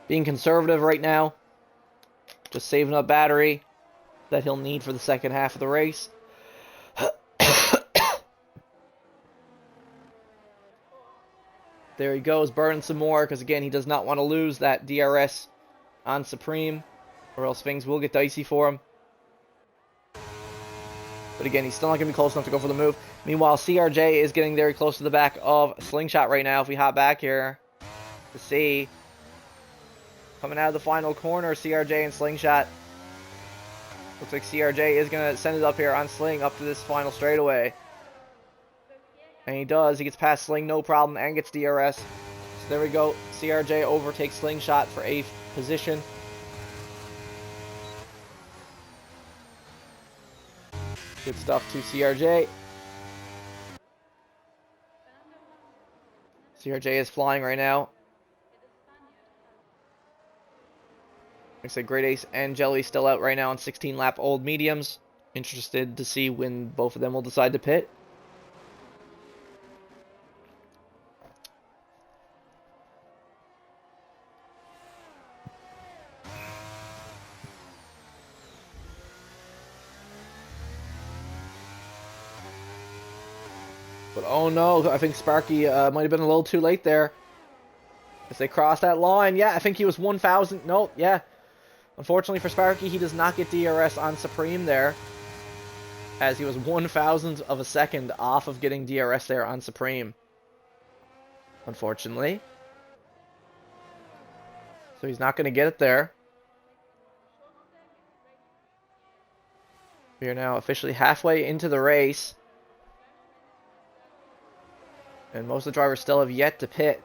being conservative right now. Just saving up battery that he'll need for the second half of the race. There he goes, burning some more, because again, he does not want to lose that DRS on Supreme, or else things will get dicey for him. But again, he's still not going to be close enough to go for the move. Meanwhile, CRJ is getting very close to the back of Slingshot right now. If we hop back here to see. Coming out of the final corner, CRJ and Slingshot. Looks like CRJ is going to send it up here on Sling up to this final straightaway. And he does. He gets past Sling, no problem, and gets DRS. So there we go. CRJ overtakes Slingshot for 8th position. Good stuff to CRJ. CRJ is flying right now. Like I said, Great Ace and Jelly still out right now on 16-lap old mediums. Interested to see when both of them will decide to pit. But oh no, I think Sparky might have been a little too late there. As they cross that line. Yeah, I think he was 1,000. No, yeah. Unfortunately for Sparky, he does not get DRS on Supreme there. As he was 1,000th of a second off of getting DRS there on Supreme. Unfortunately. So he's not going to get it there. We are now officially halfway into the race. And most of the drivers still have yet to pit.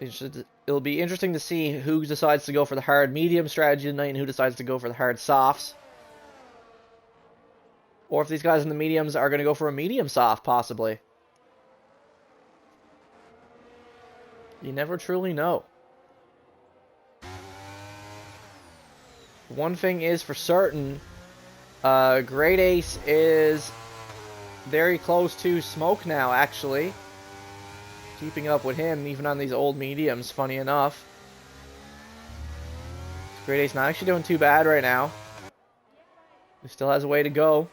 It'll be interesting to see who decides to go for the hard medium strategy tonight and who decides to go for the hard softs. Or if these guys in the mediums are going to go for a medium soft, possibly. You never truly know. One thing is for certain, Great Ace is very close to Smoke now, actually. Keeping up with him, even on these old mediums, funny enough. Great Ace not actually doing too bad right now. He still has a way to go.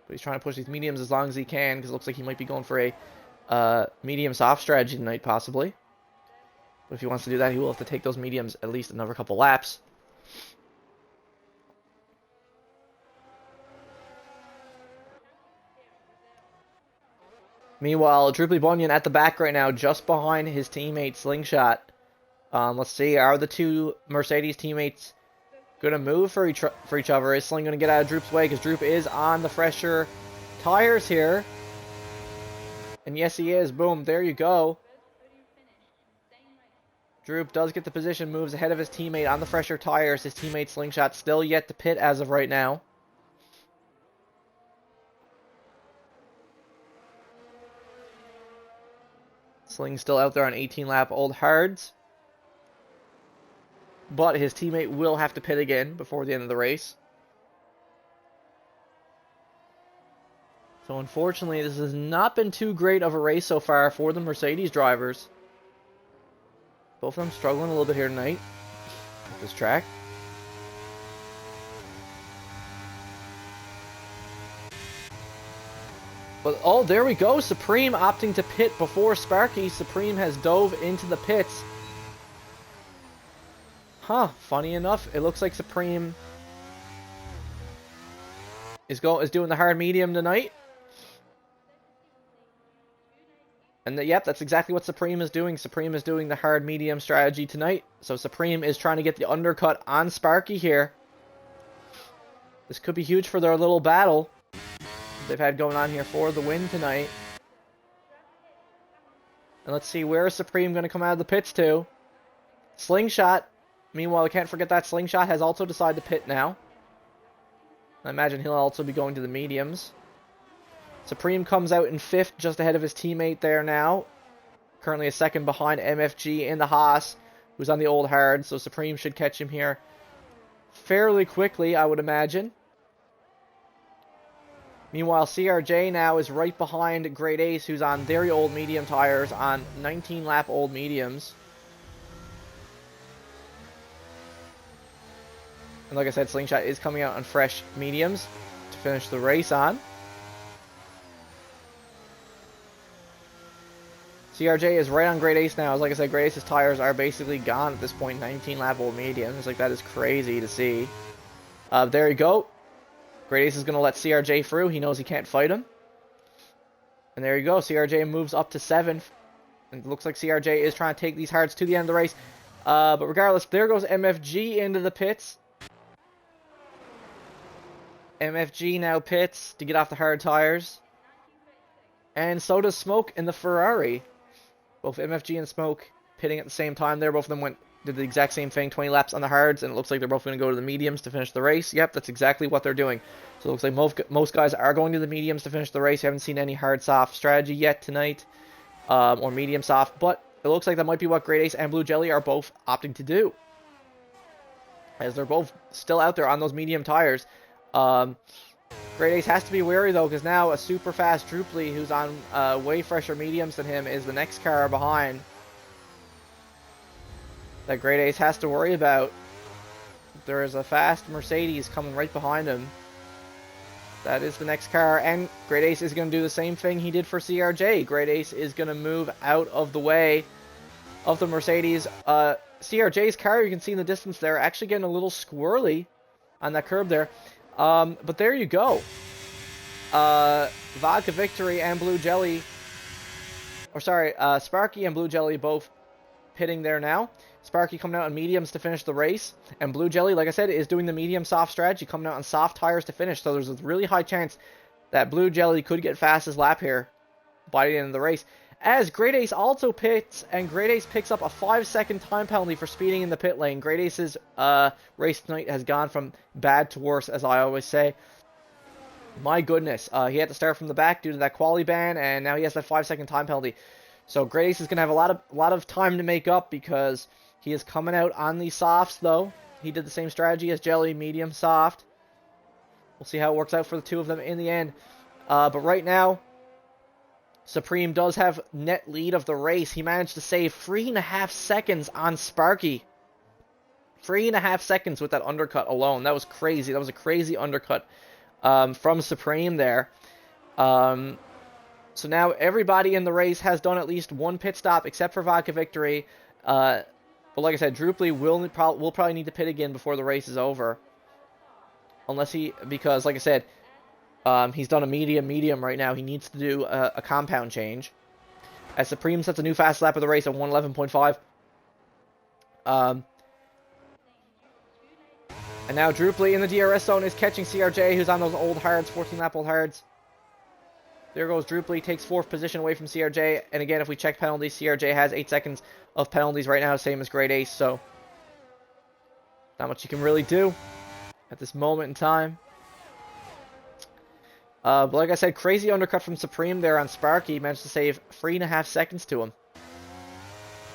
But he's trying to push these mediums as long as he can, because it looks like he might be going for a medium soft strategy tonight, possibly. But if he wants to do that, he will have to take those mediums at least another couple laps. Meanwhile, Droopy Bunyan at the back right now, just behind his teammate Slingshot. Let's see, are the two Mercedes teammates going to move for each other? Is Sling going to get out of Droop's way? Because Droop is on the fresher tires here. And yes, he is. Boom, there you go. Droop does get the position, moves ahead of his teammate on the fresher tires. His teammate Slingshot still yet to pit as of right now. Sling's still out there on 18-lap old hards. But his teammate will have to pit again before the end of the race. So unfortunately, this has not been too great of a race so far for the Mercedes drivers. Both of them struggling a little bit here tonight with this track. But, oh, there we go. Supreme opting to pit before Sparky. Supreme has dove into the pits. Huh, funny enough, it looks like Supreme is doing the hard medium tonight. And yep, that's exactly what Supreme is doing. Supreme is doing the hard medium strategy tonight. So Supreme is trying to get the undercut on Sparky here. This could be huge for their little battle they've had going on here for the win tonight. And let's see, where is Supreme going to come out of the pits to? Slingshot. Meanwhile, we can't forget that Slingshot has also decided to pit now. I imagine he'll also be going to the mediums. Supreme comes out in 5th, just ahead of his teammate there now. Currently a second behind MFG in the Haas, who's on the old hard. So Supreme should catch him here fairly quickly, I would imagine. Meanwhile, CRJ now is right behind Great Ace, who's on very old medium tires, on 19-lap old mediums. And like I said, Slingshot is coming out on fresh mediums to finish the race on. CRJ is right on Great Ace now. As like I said, Great Ace's tires are basically gone at this point. 19-lap old mediums. Like, that is crazy to see. There you go. Great Ace is going to let CRJ through. He knows he can't fight him. And there you go. CRJ moves up to 7th. And it looks like CRJ is trying to take these hards to the end of the race. But regardless, there goes MFG into the pits. MFG now pits to get off the hard tires. And so does Smoke in the Ferrari. Both MFG and Smoke pitting at the same time there. Both of them did the exact same thing, 20 laps on the hards, and it looks like they're both going to go to the mediums to finish the race. Yep, that's exactly what they're doing. So it looks like most guys are going to the mediums to finish the race. You haven't seen any hard-soft strategy yet tonight, or medium-soft, but it looks like that might be what Great Ace and Blue Jelly are both opting to do, as they're both still out there on those medium tires. Great Ace has to be wary, though, because now a super fast Druply, who's on way fresher mediums than him, is the next car behind that Great Ace has to worry about. There is a fast Mercedes coming right behind him. That is the next car, and Great Ace is going to do the same thing he did for CRJ. Great Ace is going to move out of the way of the Mercedes. CRJ's car, you can see in the distance there, actually getting a little squirrely on that curb there. But there you go. Vodka Victory and Blue Jelly, Sparky and Blue Jelly both pitting there now. Sparky coming out on mediums to finish the race, and Blue Jelly, like I said, is doing the medium soft strategy, coming out on soft tires to finish. So there's a really high chance that Blue Jelly could get fastest lap here by the end of the race. As Great Ace also pits, and Great Ace picks up a 5-second time penalty for speeding in the pit lane. Great Ace's race tonight has gone from bad to worse, as I always say. My goodness, he had to start from the back due to that quali ban, and now he has that 5-second time penalty. So Great Ace is going to have a lot of time to make up, because he is coming out on these softs, though. He did the same strategy as Jelly, medium soft. We'll see how it works out for the two of them in the end. But right now, Supreme does have net lead of the race. He managed to save 3.5 seconds on Sparky. 3.5 seconds with that undercut alone. That was crazy. That was a crazy undercut from Supreme there. So now everybody in the race has done at least one pit stop, except for Vodka Victory. But like I said, Druply will probably need to pit again before the race is over. Because like I said, he's done a medium right now. He needs to do a compound change. As Supreme sets a new fast lap of the race at 111.5. And now Druply in the DRS zone is catching CRJ, who's on those old hards, 14-lap old hards. There goes Druply, takes 4th position away from CRJ. And again, if we check penalties, CRJ has 8 seconds of penalties right now, same as Great Ace. So, not much you can really do at this moment in time. But like I said, crazy undercut from Supreme there on Sparky. Managed to save 3.5 seconds to him.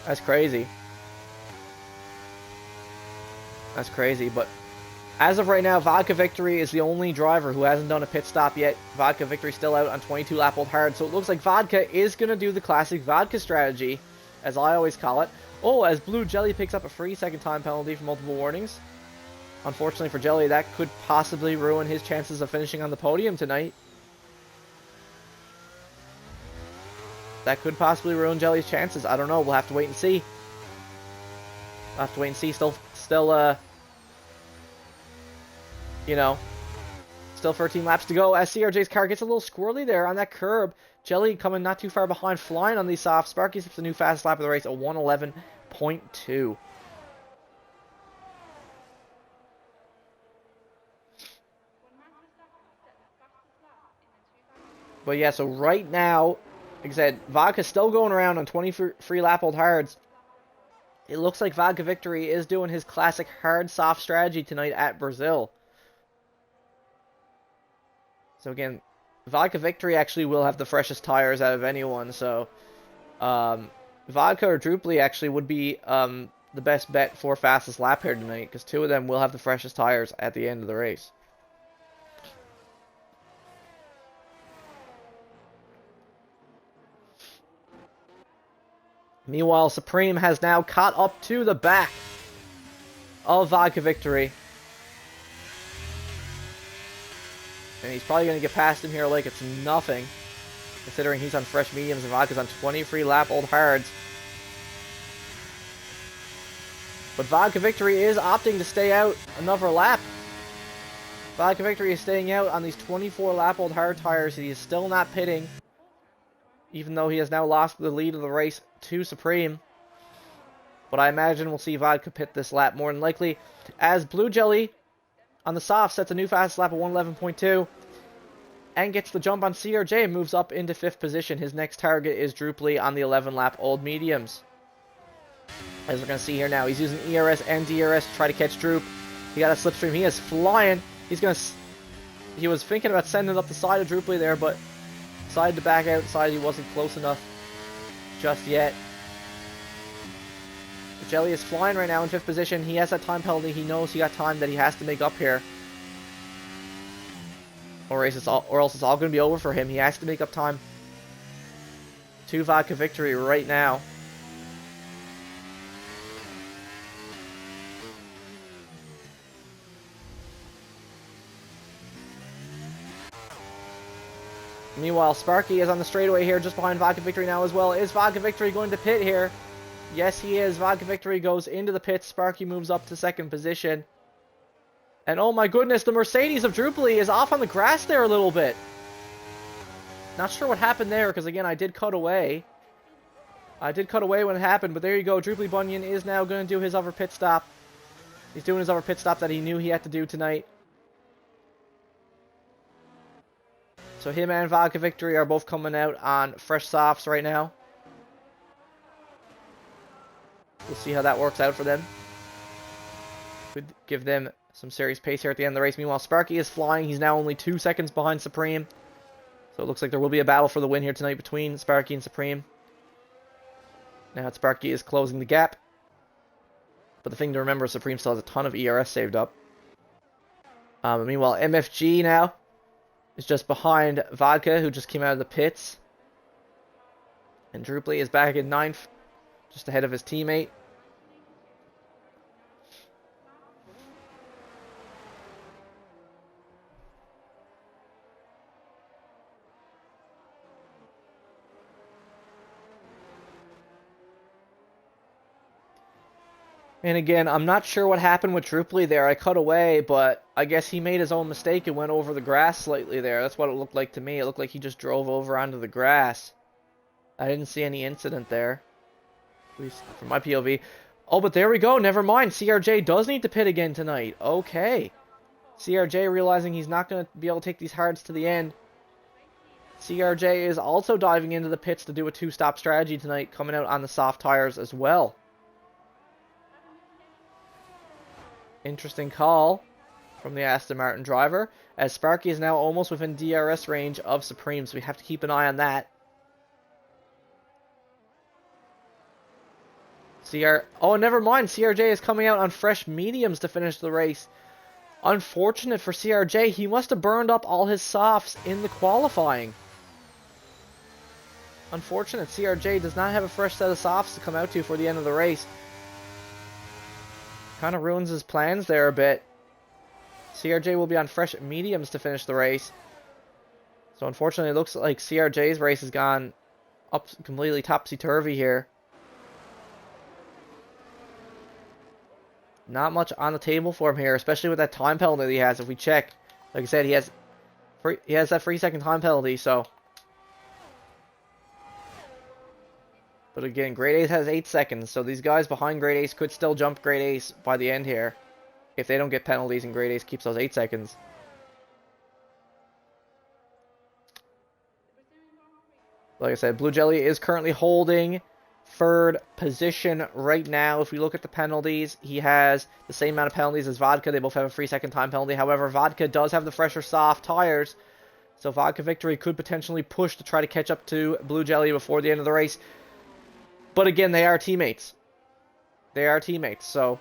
That's crazy. That's crazy, but as of right now, Vodka Victory is the only driver who hasn't done a pit stop yet. Vodka Victory still out on 22-lap old hard, so it looks like Vodka is going to do the classic Vodka strategy, as I always call it. Oh, as Blue Jelly picks up a 3-second time penalty for multiple warnings. Unfortunately for Jelly, that could possibly ruin his chances of finishing on the podium tonight. that could possibly ruin Jelly's chances. I don't know. We'll have to wait and see. We'll have to wait and see. Still, you know, still 13 laps to go as CRJ's car gets a little squirrely there on that curb. Jelly coming not too far behind, flying on these softs. Sparky hits the new fastest lap of the race, a 1:11.2. But yeah, so right now, like I said, Vodka's still going around on 20 free lap old hards. It looks like Vodka Victory is doing his classic hard soft strategy tonight at Brazil. So again, Vodka Victory actually will have the freshest tires out of anyone. So Vodka or Druply actually would be the best bet for fastest lap here tonight, because two of them will have the freshest tires at the end of the race. Meanwhile, Supreme has now caught up to the back of Vodka Victory. And he's probably going to get past him here like it's nothing, considering he's on fresh mediums and Vodka's on 20 free lap old hards. But Vodka Victory is opting to stay out another lap. Vodka Victory is staying out on these 24 lap old hard tires. He is still not pitting, even though he has now lost the lead of the race to Supreme. But I imagine we'll see Vodka pit this lap more than likely, as Blue Jelly on the soft sets a new fastest lap of 1:11.2 and gets the jump on CRJ and moves up into 5th position. His next target is Druply on the 11 lap old mediums. As we're going to see here now, he's using ERS and DRS to try to catch Droop. He got a slipstream. He is flying. He was thinking about sending up the side of Druply there, but decided to back outside. He wasn't close enough just yet. But Jelly is flying right now in 5th position. He has that time penalty. He knows he got time that he has to make up here, or else it's all going to be over for him. He has to make up time to Vodka Victory right now. Meanwhile, Sparky is on the straightaway here, just behind Vodka Victory now as well. Is Vodka Victory going to pit here? Yes, he is. Vodka Victory goes into the pits. Sparky moves up to 2nd position. And oh my goodness, the Mercedes of Druply is off on the grass there a little bit. Not sure what happened there, because again, I did cut away. I did cut away when it happened, but there you go. Druply Bunyan is now going to do his other pit stop. He's doing his other pit stop that he knew he had to do tonight. So him and Vodka Victory are both coming out on fresh softs right now. We'll see how that works out for them. Could give them some serious pace here at the end of the race. Meanwhile, Sparky is flying. He's now only 2 seconds behind Supreme. So it looks like there will be a battle for the win here tonight between Sparky and Supreme. Now Sparky is closing the gap. But the thing to remember, Supreme still has a ton of ERS saved up. Meanwhile, MFG now is just behind Vodka, who just came out of the pits. And Druply is back in 9th, just ahead of his teammate. And again, I'm not sure what happened with Druply there. I cut away, but I guess he made his own mistake and went over the grass slightly there. That's what it looked like to me. It looked like he just drove over onto the grass. I didn't see any incident there, at least from my POV. Oh, but there we go. Never mind. CRJ does need to pit again tonight. Okay. CRJ realizing he's not going to be able to take these hards to the end. CRJ is also diving into the pits to do a 2-stop strategy tonight, coming out on the soft tires as well. Interesting call from the Aston Martin driver, as Sparky is now almost within DRS range of Supreme, so we have to keep an eye on that. Oh, never mind. CRJ is coming out on fresh mediums to finish the race. Unfortunate for CRJ. He must have burned up all his softs in the qualifying. Unfortunate. CRJ does not have a fresh set of softs to come out to for the end of the race. Kind of ruins his plans there a bit. CRJ will be on fresh mediums to finish the race. So unfortunately, it looks like CRJ's race has gone up completely topsy-turvy here. Not much on the table for him here, especially with that time penalty that he has. If we check, like I said, he has that 3-second time penalty, so. But again, Great Ace has 8 seconds, so these guys behind Great Ace could still jump Great Ace by the end here if they don't get penalties and Great Ace keeps those 8 seconds. Like I said, Blue Jelly is currently holding third position right now. If we look at the penalties, he has the same amount of penalties as Vodka. They both have a 3-second time penalty. However, Vodka does have the fresher soft tires, so Vodka Victory could potentially push to try to catch up to Blue Jelly before the end of the race. But again, they are teammates. They are teammates, so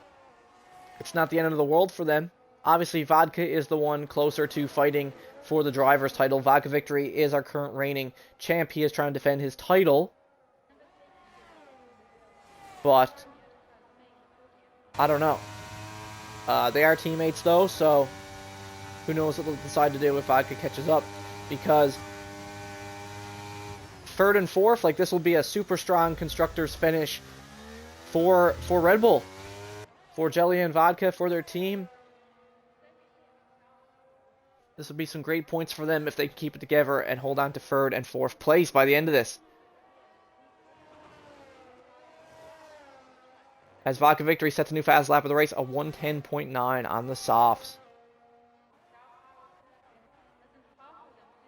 it's not the end of the world for them. Obviously, Vodka is the one closer to fighting for the driver's title. Vodka Victory is our current reigning champ. He is trying to defend his title. But I don't know. They are teammates, though, so who knows what they'll decide to do if Vodka catches up. Because third and fourth, like, this will be a super strong constructors finish for Red Bull. For Jelly and Vodka, for their team. This would be some great points for them if they keep it together and hold on to third and fourth place by the end of this. As Vodka Victory sets a new fast lap of the race, a 110.9 on the softs.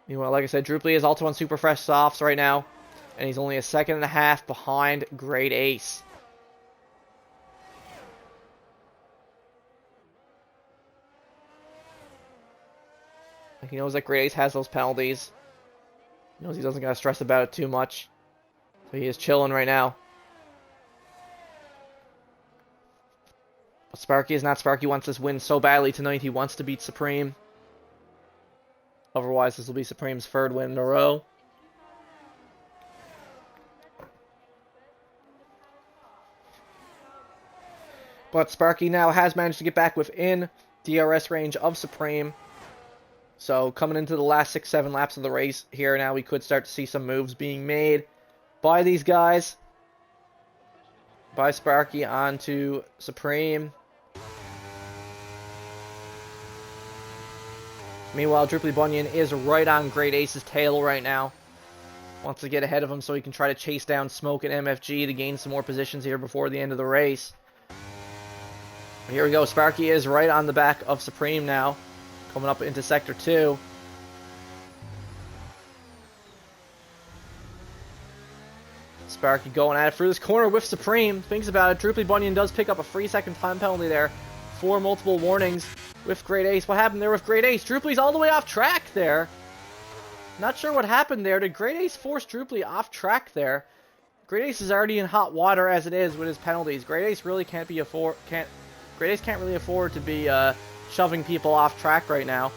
Meanwhile, like I said, Druply is also on super fresh softs right now, and he's only a second and a half behind Great Ace. He knows that Great Ace has those penalties. He knows he doesn't gotta stress about it too much. So he is chilling right now. But Sparky is not. Sparky wants this win so badly tonight. He wants to beat Supreme. Otherwise, this will be Supreme's third win in a row. But Sparky now has managed to get back within DRS range of Supreme. So coming into the last 6-7 laps of the race here now, we could start to see some moves being made by these guys. By Sparky onto Supreme. Meanwhile, Druply Bunyan is right on Great Ace's tail right now. Wants to get ahead of him so he can try to chase down Smoke and MFG to gain some more positions here before the end of the race. Here we go. Sparky is right on the back of Supreme now. Coming up into Sector 2. Sparky going at it through this corner with Supreme. Thinks about it. Druply Bunyan does pick up a 3-second time penalty there for multiple warnings with Great Ace. What happened there with Great Ace? Druply's all the way off track there. Not sure what happened there. Did Great Ace force Druply off track there? Great Ace is already in hot water as it is with his penalties. Great Ace really can't really afford to be shoving people off track right now.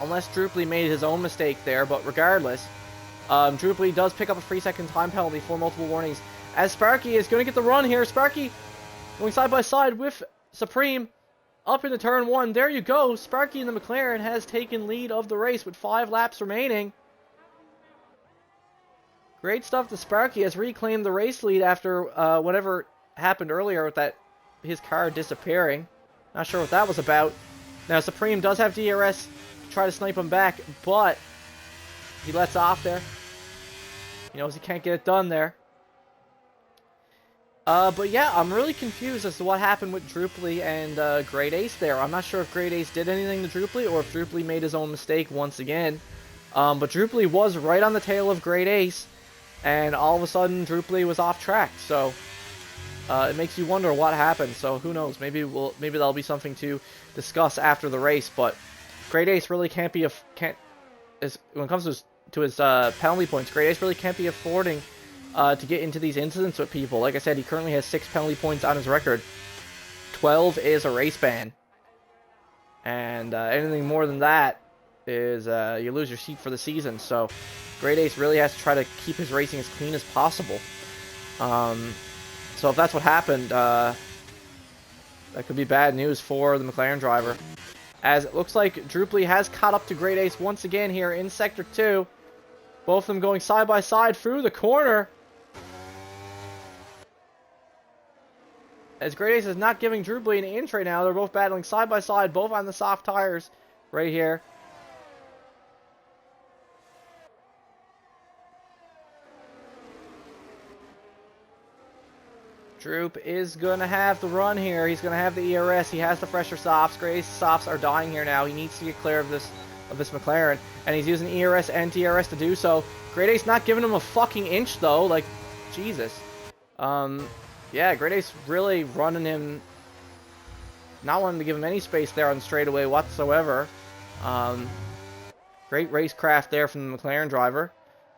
Unless Druply made his own mistake there, but regardless, Druply does pick up a 3-second time penalty for multiple warnings. As Sparky is going to get the run here. Sparky going side by side with Supreme up into turn 1. There you go. Sparky in the McLaren has taken lead of the race with 5 laps remaining. Great stuff to Sparky. Has reclaimed the race lead after whatever happened earlier with that his car disappearing. Not sure what that was about. Now, Supreme does have DRS to try to snipe him back, but he lets off there. He knows he can't get it done there. But yeah, I'm really confused as to what happened with Druply and Great Ace there. I'm not sure if Great Ace did anything to Druply or if Druply made his own mistake once again. But Druply was right on the tail of Great Ace, and all of a sudden Druply was off track. So it makes you wonder what happened. So who knows? Maybe that'll be something to discuss after the race. But Great Ace really when it comes to his penalty points, Great Ace really can't be affording to get into these incidents with people. Like I said, he currently has 6 penalty points on his record. 12 is a race ban. And anything more than that is you lose your seat for the season. So Great Ace really has to try to keep his racing as clean as possible. So if that's what happened, that could be bad news for the McLaren driver. As it looks like Druply has caught up to Great Ace once again here in Sector 2. Both of them going side by side through the corner. As Great Ace is not giving Druply an inch right now. They're both battling side by side, both on the soft tires right here. Droop is going to have the run here. He's going to have the ERS. He has the fresher softs. Great Ace's softs are dying here now. He needs to get clear of this McLaren. And he's using ERS and TRS to do so. Great Ace not giving him a fucking inch, though. Like, Jesus. Yeah, Great Ace really running him. Not wanting to give him any space there on the straightaway whatsoever. Great racecraft there from the McLaren driver.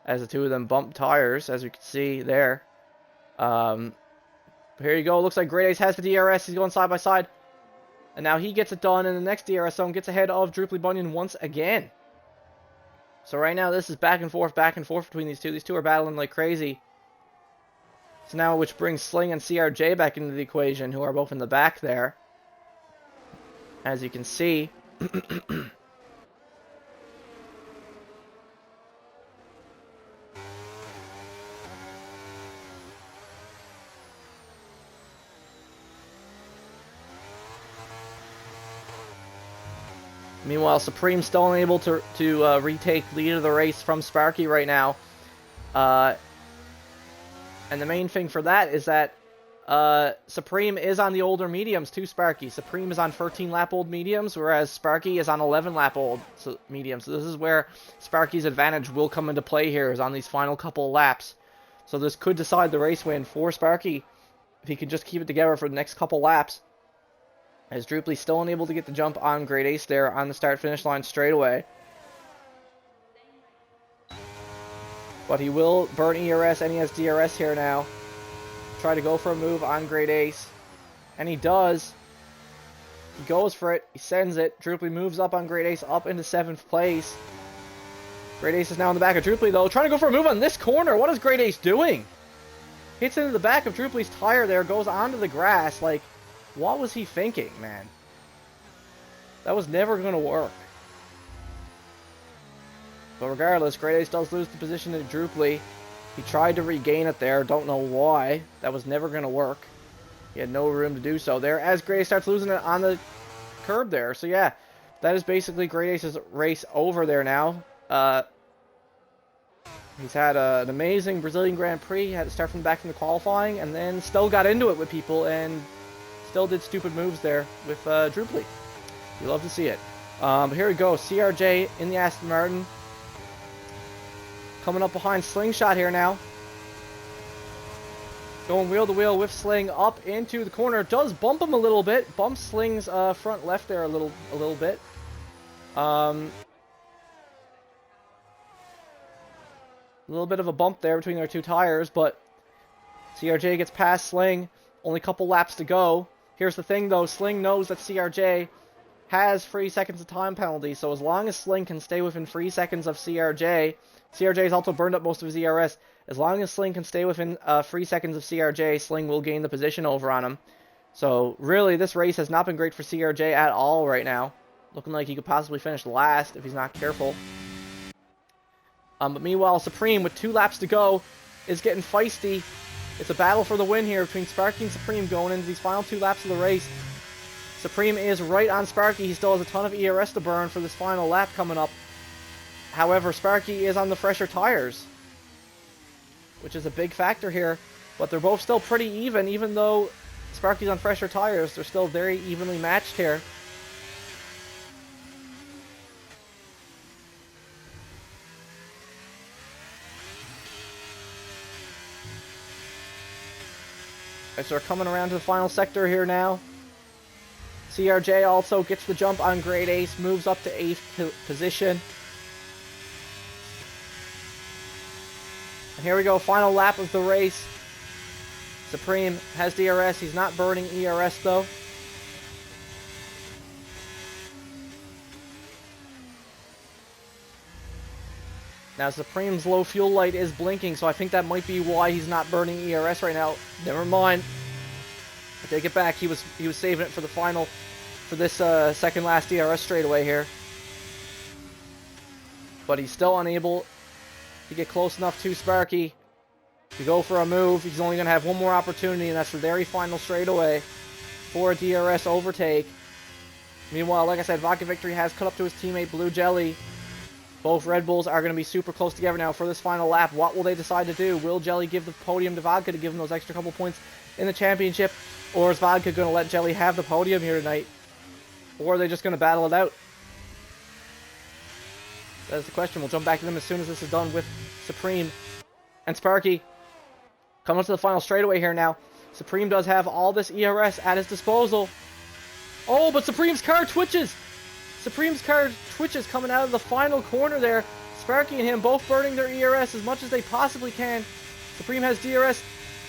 As the two of them bump tires, as you can see there. Here you go. Looks like Great Ace has the DRS. He's going side by side. And now he gets it done, and the next DRS zone gets ahead of Druply Bunyan once again. So right now, this is back and forth between these two. These two are battling like crazy. So now, which brings Sling and CRJ back into the equation, who are both in the back there. As you can see. Meanwhile, Supreme still unable to retake lead of the race from Sparky right now. And the main thing for that is that Supreme is on the older mediums to Sparky. Supreme is on 13-lap old mediums, whereas Sparky is on 11-lap old mediums. So this is where Sparky's advantage will come into play here, is on these final couple of laps. So this could decide the race win for Sparky if he can just keep it together for the next couple laps. As Druply still unable to get the jump on Great Ace there on the start-finish line straight away. But he will burn ERS, and he has DRS here now. Try to go for a move on Great Ace. And he does. He goes for it. He sends it. Druply moves up on Great Ace up into 7th place. Great Ace is now in the back of Druply, though. Trying to go for a move on this corner. What is Great Ace doing? Hits into the back of Druply's tire there. Goes onto the grass. Like, what was he thinking, man? That was never going to work. But regardless, Great Ace does lose the position to Druply. He tried to regain it there. Don't know why. That was never going to work. He had no room to do so there. As Great Ace starts losing it on the curb there. So yeah, that is basically Great Ace's race over there now. He's had an amazing Brazilian Grand Prix. He had to start from back from the qualifying. And then still got into it with people. And still did stupid moves there with Druply. You love to see it. But here we go. CRJ in the Aston Martin. Coming up behind Slingshot here now. Going wheel to wheel with Sling up into the corner. Does bump him a little bit. Bumps Sling's front left there a little bit. A little bit of a bump there between their two tires, but CRJ gets past Sling. Only a couple laps to go. Here's the thing, though. Sling knows that CRJ has 3 seconds of time penalty, so as long as Sling can stay within 3 seconds of CRJ has also burned up most of his ERS. As long as Sling can stay within 3 seconds of CRJ, Sling will gain the position over on him. So, really, this race has not been great for CRJ at all right now. Looking like he could possibly finish last if he's not careful. But meanwhile, Supreme, with 2 laps to go, is getting feisty. It's a battle for the win here between Sparky and Supreme going into these final 2 laps of the race. Supreme is right on Sparky. He still has a ton of ERS to burn for this final lap coming up. However, Sparky is on the fresher tires, which is a big factor here. But they're both still pretty even though Sparky's on fresher tires. They're still very evenly matched here. So we're coming around to the final sector here now. CRJ also gets the jump on Great Ace, moves up to 8th position. And here we go, final lap of the race. Supreme has DRS, he's not burning ERS though. Now Supreme's low fuel light is blinking, so I think that might be why he's not burning ERS right now. Never mind. I take it back. He was saving it for the final, for this second last DRS straightaway here. But he's still unable to get close enough to Sparky to go for a move. He's only going to have one more opportunity, and that's the very final straightaway for a DRS overtake. Meanwhile, like I said, Vodka Victory has cut up to his teammate Blue Jelly. Both Red Bulls are going to be super close together now for this final lap. What will they decide to do? Will Jelly give the podium to Vodka to give him those extra couple points in the championship? Or is Vodka going to let Jelly have the podium here tonight? Or are they just going to battle it out? That is the question. We'll jump back to them as soon as this is done with Supreme and Sparky. Coming up to the final straightaway here now. Supreme does have all this ERS at his disposal. Oh, but Supreme's car twitches! Supreme's car twitches coming out of the final corner there. Sparky and him both burning their ERS as much as they possibly can. Supreme has DRS.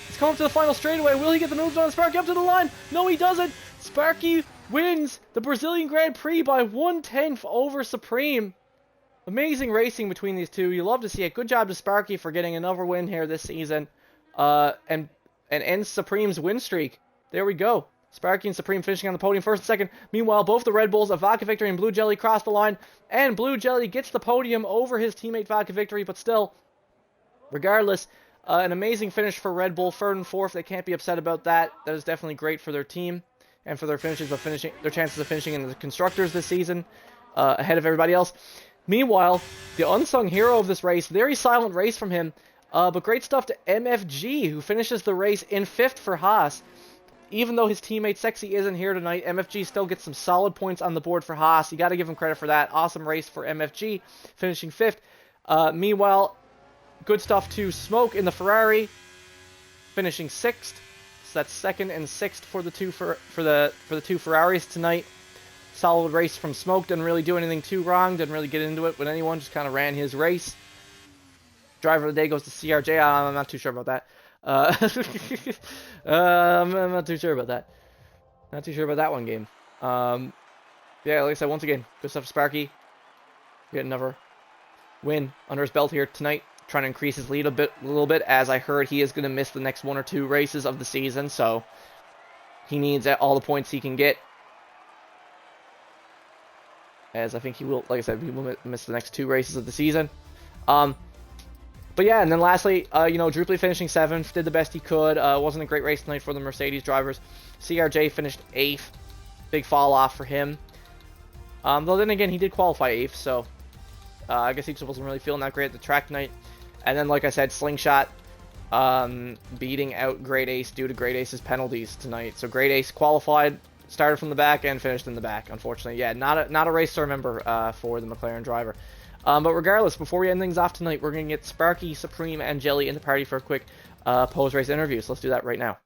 He's coming to the final straightaway. Will he get the moves on Sparky up to the line? No, he doesn't. Sparky wins the Brazilian Grand Prix by 1/10 over Supreme. Amazing racing between these two. You love to see it. Good job to Sparky for getting another win here this season. And ends Supreme's win streak. There we go. Sparky and Supreme finishing on the podium first and second. Meanwhile, both the Red Bulls of Vodka Victory and Blue Jelly cross the line. And Blue Jelly gets the podium over his teammate Vodka Victory. But still, regardless, an amazing finish for Red Bull. Third and fourth. They can't be upset about that. That is definitely great for their team and for their chances of finishing in the Constructors this season ahead of everybody else. Meanwhile, the unsung hero of this race, very silent race from him, but great stuff to MFG, who finishes the race in 5th for Haas. Even though his teammate Sexy isn't here tonight, MFG still gets some solid points on the board for Haas. You got to give him credit for that. Awesome race for MFG, finishing 5th. Meanwhile, good stuff to Smoke in the Ferrari, finishing 6th. So that's 2nd and 6th for the two Ferraris tonight. Solid race from Smoke. Didn't really do anything too wrong. Didn't really get into it with anyone. Just kind of ran his race. Driver of the day goes to CRJ. I'm not too sure about that. I'm not too sure about that. Not too sure about that one game. Yeah, like I said, once again, good stuff for Sparky. Get another win under his belt here tonight. Trying to increase his lead a little bit, as I heard he is going to miss the next 1 or 2 races of the season. So he needs all the points he can get. As I think he will, like I said, he will miss the next 2 races of the season. But yeah, and then lastly, Drupally finishing 7th, did the best he could. Wasn't a great race tonight for the Mercedes drivers. CRJ finished 8th. Big fall off for him. Though then again, he did qualify 8th, so I guess he just wasn't really feeling that great at the track tonight. And then, like I said, Slingshot beating out Great Ace due to Great Ace's penalties tonight. So Great Ace qualified, started from the back, and finished in the back, unfortunately. Yeah, not a race to remember for the McLaren driver. But regardless, before we end things off tonight, we're going to get Sparky, Supreme, and Jelly in the party for a quick post-race interview. So let's do that right now.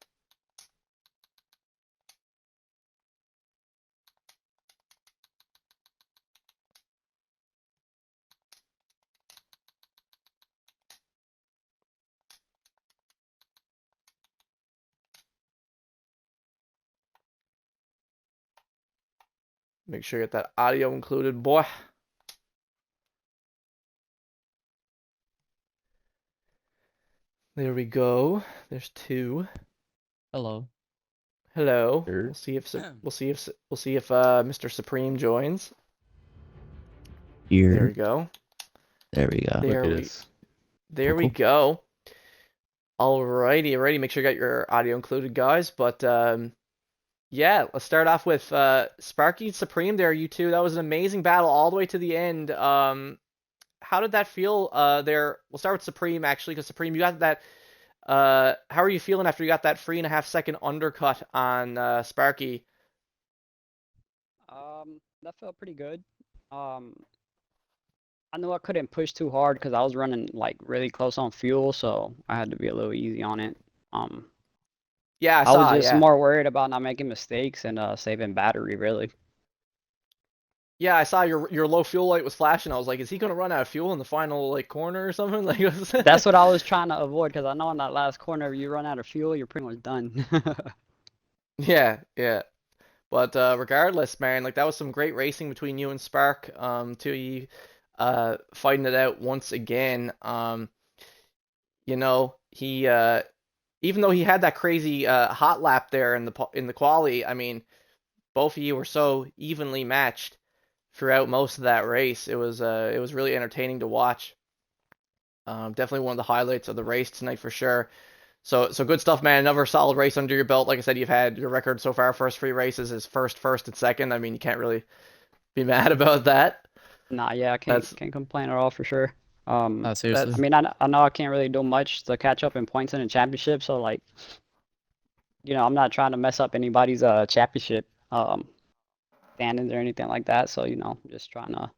Make sure you get that audio included, boy. There we go. There's 2. Hello. Hello. Sure. We'll see if Mr. Supreme joins. Here. There we go. There we go. There we go. Alrighty. Make sure you got your audio included, guys. But yeah, let's start off with Sparky and Supreme there, you two. That was an amazing battle all the way to the end. How did that feel there? We'll start with Supreme, actually, because Supreme, you got that. How are you feeling after you got that 3.5 second undercut on Sparky? That felt pretty good. I know I couldn't push too hard because I was running like really close on fuel, so I had to be a little easy on it. Yeah, I was just more worried about not making mistakes and saving battery, really. Yeah, I saw your low fuel light was flashing. I was like, is he gonna run out of fuel in the final corner or something? Like, that's what I was trying to avoid, because I know in that last corner, if you run out of fuel, you're pretty much done. Yeah. But regardless, man, like that was some great racing between you and Spark. To you fighting it out once again. He even though he had that crazy hot lap there in the quali, I mean, both of you were so evenly matched throughout most of that race. It was really entertaining to watch. Definitely one of the highlights of the race tonight for sure. So good stuff, man. Another solid race under your belt. Like I said, you've had your record so far. First three races is first, and second. I mean, you can't really be mad about that. Nah, yeah, I That's can't complain at all for sure. that's I Seriously. mean, I know I can't really do much to catch up in points in the championship, so like, I'm not trying to mess up anybody's championship standings or anything like that. So, just trying to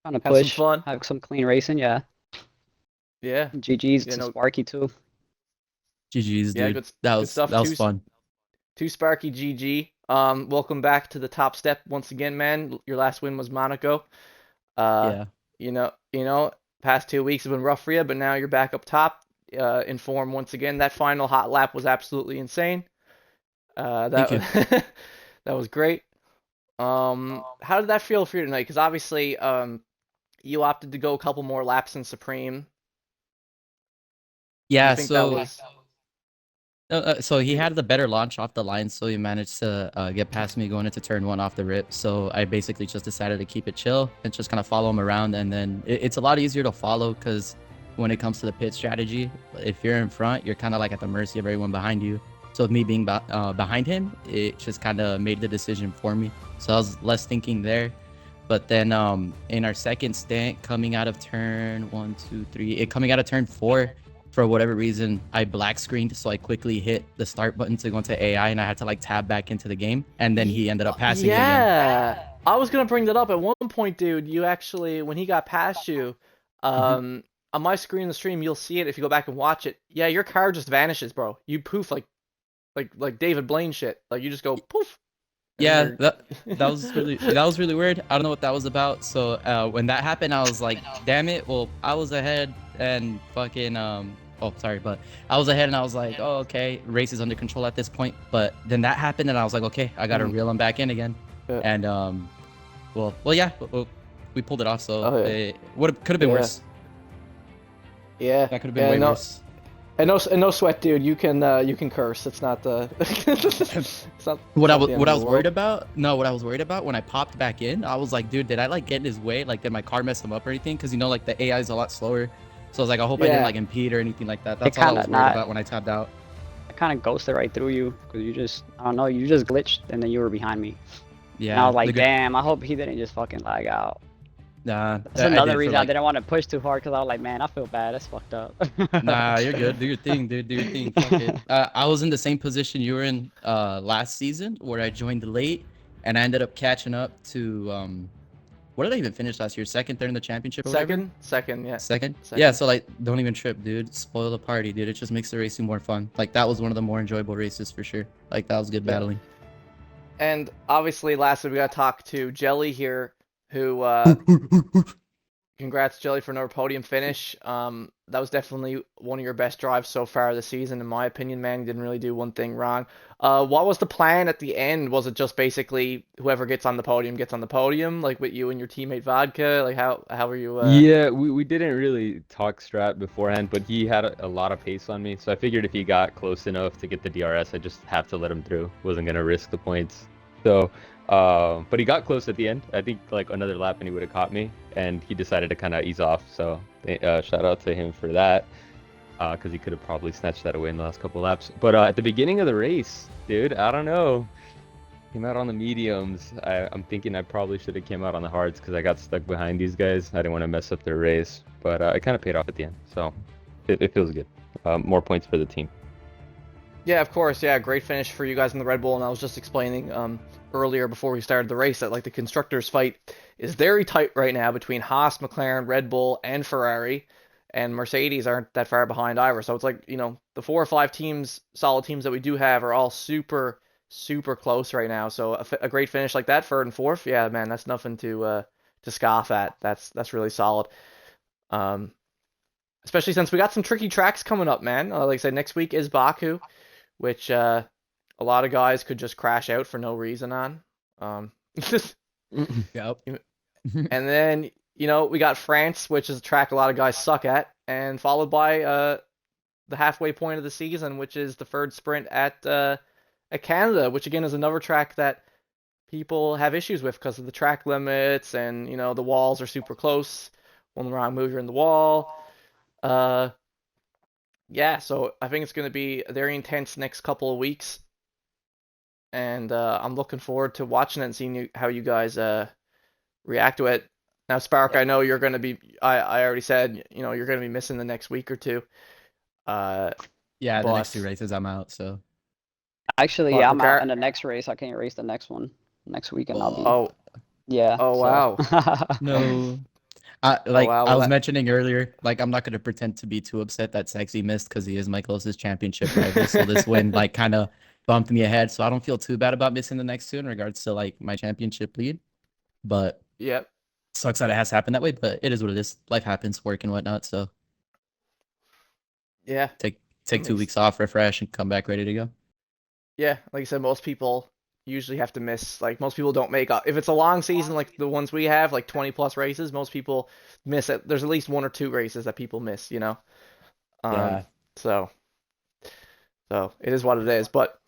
have some push, fun. have some clean racing. Yeah. Yeah, GG's you to know, Sparky too. GG's, yeah, dude. That good was stuff. that was fun. Two Sparky GG. Welcome back to the top step once again, man. Your last win was Monaco. Uh, Yeah. past 2 weeks have been rough for you, but now you're back up top, in form once again. That final hot lap was absolutely insane. Thank you. That that was great. How did that feel for you tonight? Because obviously, you opted to go a couple more laps in Supreme. Do you Yeah, think that so was? so he Do had the better launch off the line, so he managed to get past me going into turn one off the rip. So I basically just decided to keep it chill and just kind of follow him around. And then it's a lot easier to follow because when it comes to the pit strategy, if you're in front, you're kind of like at the mercy of everyone behind you. So with me being behind him, it just kind of made the decision for me. So I was less thinking there. But then in our second stint, coming out of turn one, two, three, coming out of turn four, for whatever reason, I black screened, so I quickly hit the start button to go into AI, and I had to like tab back into the game, and then he ended up passing me again. Yeah, I was gonna bring that up at one point, dude. You actually, when he got past you, Mhm. um, on my screen in the stream, you'll see it if you go back and watch it. Yeah, your car just vanishes, bro. You poof like David Blaine shit. Like you just go poof, and Yeah, you're. that was really weird. I don't know what that was about. So when that happened, I was like, damn it. Well, I was ahead and fucking oh sorry, but I was ahead and I was like, oh okay, race is under control at this point. But then that happened and I was like, okay, I gotta Mhm. reel him back in again. Yeah. And well yeah, we pulled it off. So Oh yeah. it would could have been Yeah. worse. Yeah. That could have been Yeah. way No. worse. And no sweat, dude. You can curse. It's not the. What It's I not was the end what of I the was worried world. about? No, what I was worried about when I popped back in, I was like, dude, did I like get in his way? Like, did my car mess him up or anything? Because like the AI is a lot slower. So I was like, I hope I didn't Yeah. like impede or anything like that. It That's all I kind was of worried not. about when I tapped out. It kind of ghosted right through you because I don't know, you just glitched and then you were behind me. And I Yeah, was the like, good. damn, I hope he didn't just fucking lag out. Nah, That's I did another it for reason I like. didn't want to push too hard because I was like, man, I feel bad. That's fucked up. Nah, you're good. Do your thing, dude. Do your thing. Fuck it. I was in the same position you were in last season where I joined late and I ended up catching up to what did I even finish last year? Second, third in the championship or whatever. Second, yeah, Second? Yeah, second. so like don't even trip, dude. Spoil the party, dude. It just makes the racing more fun. Like that was one of the more enjoyable races for sure. Like that was good Yeah. battling. And obviously, lastly, we got to talk to Jelly here, who congrats, Jelly, for another podium finish. That was definitely one of your best drives so far this season, in my opinion, man. You didn't really do one thing wrong. What was the plan at the end? Was it just basically whoever gets on the podium gets on the podium, like with you and your teammate Vodka? Like how were you? Yeah, we didn't really talk strat beforehand, but he had a lot of pace on me, so I figured if he got close enough to get the DRS, I just have to let him through. Wasn't gonna risk the points. So, but he got close at the end. I think like another lap and he would have caught me, and he decided to kind of ease off. So, shout out to him for that, because he could have probably snatched that away in the last couple laps. But at the beginning of the race, dude, I don't know. Came out on the mediums. I'm thinking I probably should have came out on the hards because I got stuck behind these guys. I didn't want to mess up their race, but it kind of paid off at the end. So it feels good. More points for the team. Yeah, of course. Yeah, great finish for you guys in the Red Bull. And I was just explaining earlier before we started the race that like the constructors fight is very tight right now between Haas, McLaren, Red Bull, and Ferrari, and Mercedes aren't that far behind either. So it's like the 4 or 5 teams, solid teams that we do have are all super close right now. So a great finish like that, third and fourth, yeah, man, that's nothing to scoff at. That's really solid. Um, Especially since we got some tricky tracks coming up, man. Like I said, next week is Baku, which a lot of guys could just crash out for no reason on. Um, Yep. and then we got France, which is a track a lot of guys suck at, and followed by the halfway point of the season, which is the third sprint at Canada, which again is another track that people have issues with because of the track limits and the walls are super close. One wrong move, you're in the wall. Uh, yeah, so I think it's going to be a very intense next couple of weeks, and I'm looking forward to watching it and seeing how you guys react to it. Now, Spark, Yeah. I know you're going to be. I already said, you're going to be missing the next week or two. Uh, Yeah, the next two but races I'm out, so. Actually, but yeah, I'm out regard. in the next race. I can't race the next one. Next weekend I'll be. Oh, Yeah. oh So. wow. No. Oh Like wow. I Well, was that. mentioning earlier, like I'm not gonna pretend to be too upset that Sexy missed because he is my closest championship rival. So this win like kind of bumped me ahead. So I don't feel too bad about missing the next two in regards to like my championship lead. But Yep. sucks that it has happened that way. But it is what it is. Life happens, work and whatnot. So Yeah. take Like, 2 weeks off, refresh, and come back ready to go. yeah. Like I said, most people usually have to miss. Like most people don't make up. If it's a long season, like the ones we have, like 20 plus races, most people miss it. There's at least one or two races that people miss. Um. Yeah. So. So it is what it is. But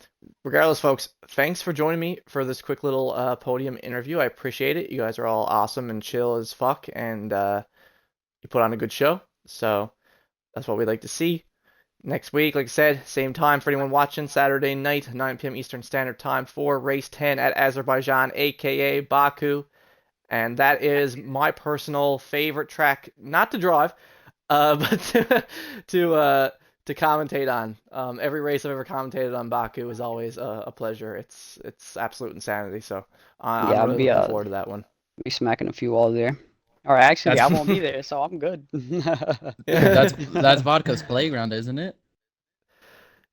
regardless, folks, thanks for joining me for this quick little podium interview. I appreciate it. You guys are all awesome and chill as fuck, and you put on a good show. So that's what we like to see. Next week, like I said, same time for anyone watching, Saturday night, 9 p.m. Eastern Standard Time for Race 10 at Azerbaijan, aka Baku. And that is my personal favorite track, not to drive, but to uh, to commentate on. Every race I've ever commentated on Baku is always a pleasure. It's absolute insanity. So I'm Yeah, I'll really looking forward to that one. be smacking a few walls there. Or actually, That's I won't be there, so I'm good. that's vodka's playground, isn't it?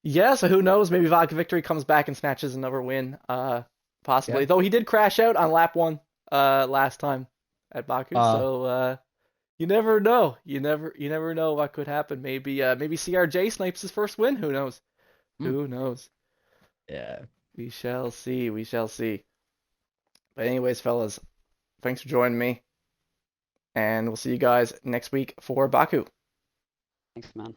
Yeah, so who knows? Maybe Vodka Victory comes back and snatches another win. Possibly. Yeah. Though he did crash out on lap one last time at Baku, Uh so you never know. You never know what could happen. Maybe CRJ snipes his first win. Who knows? mm, Who knows? yeah. We shall see. We shall see. But anyways, fellas, thanks for joining me, and we'll see you guys next week for Baku. Thanks, man.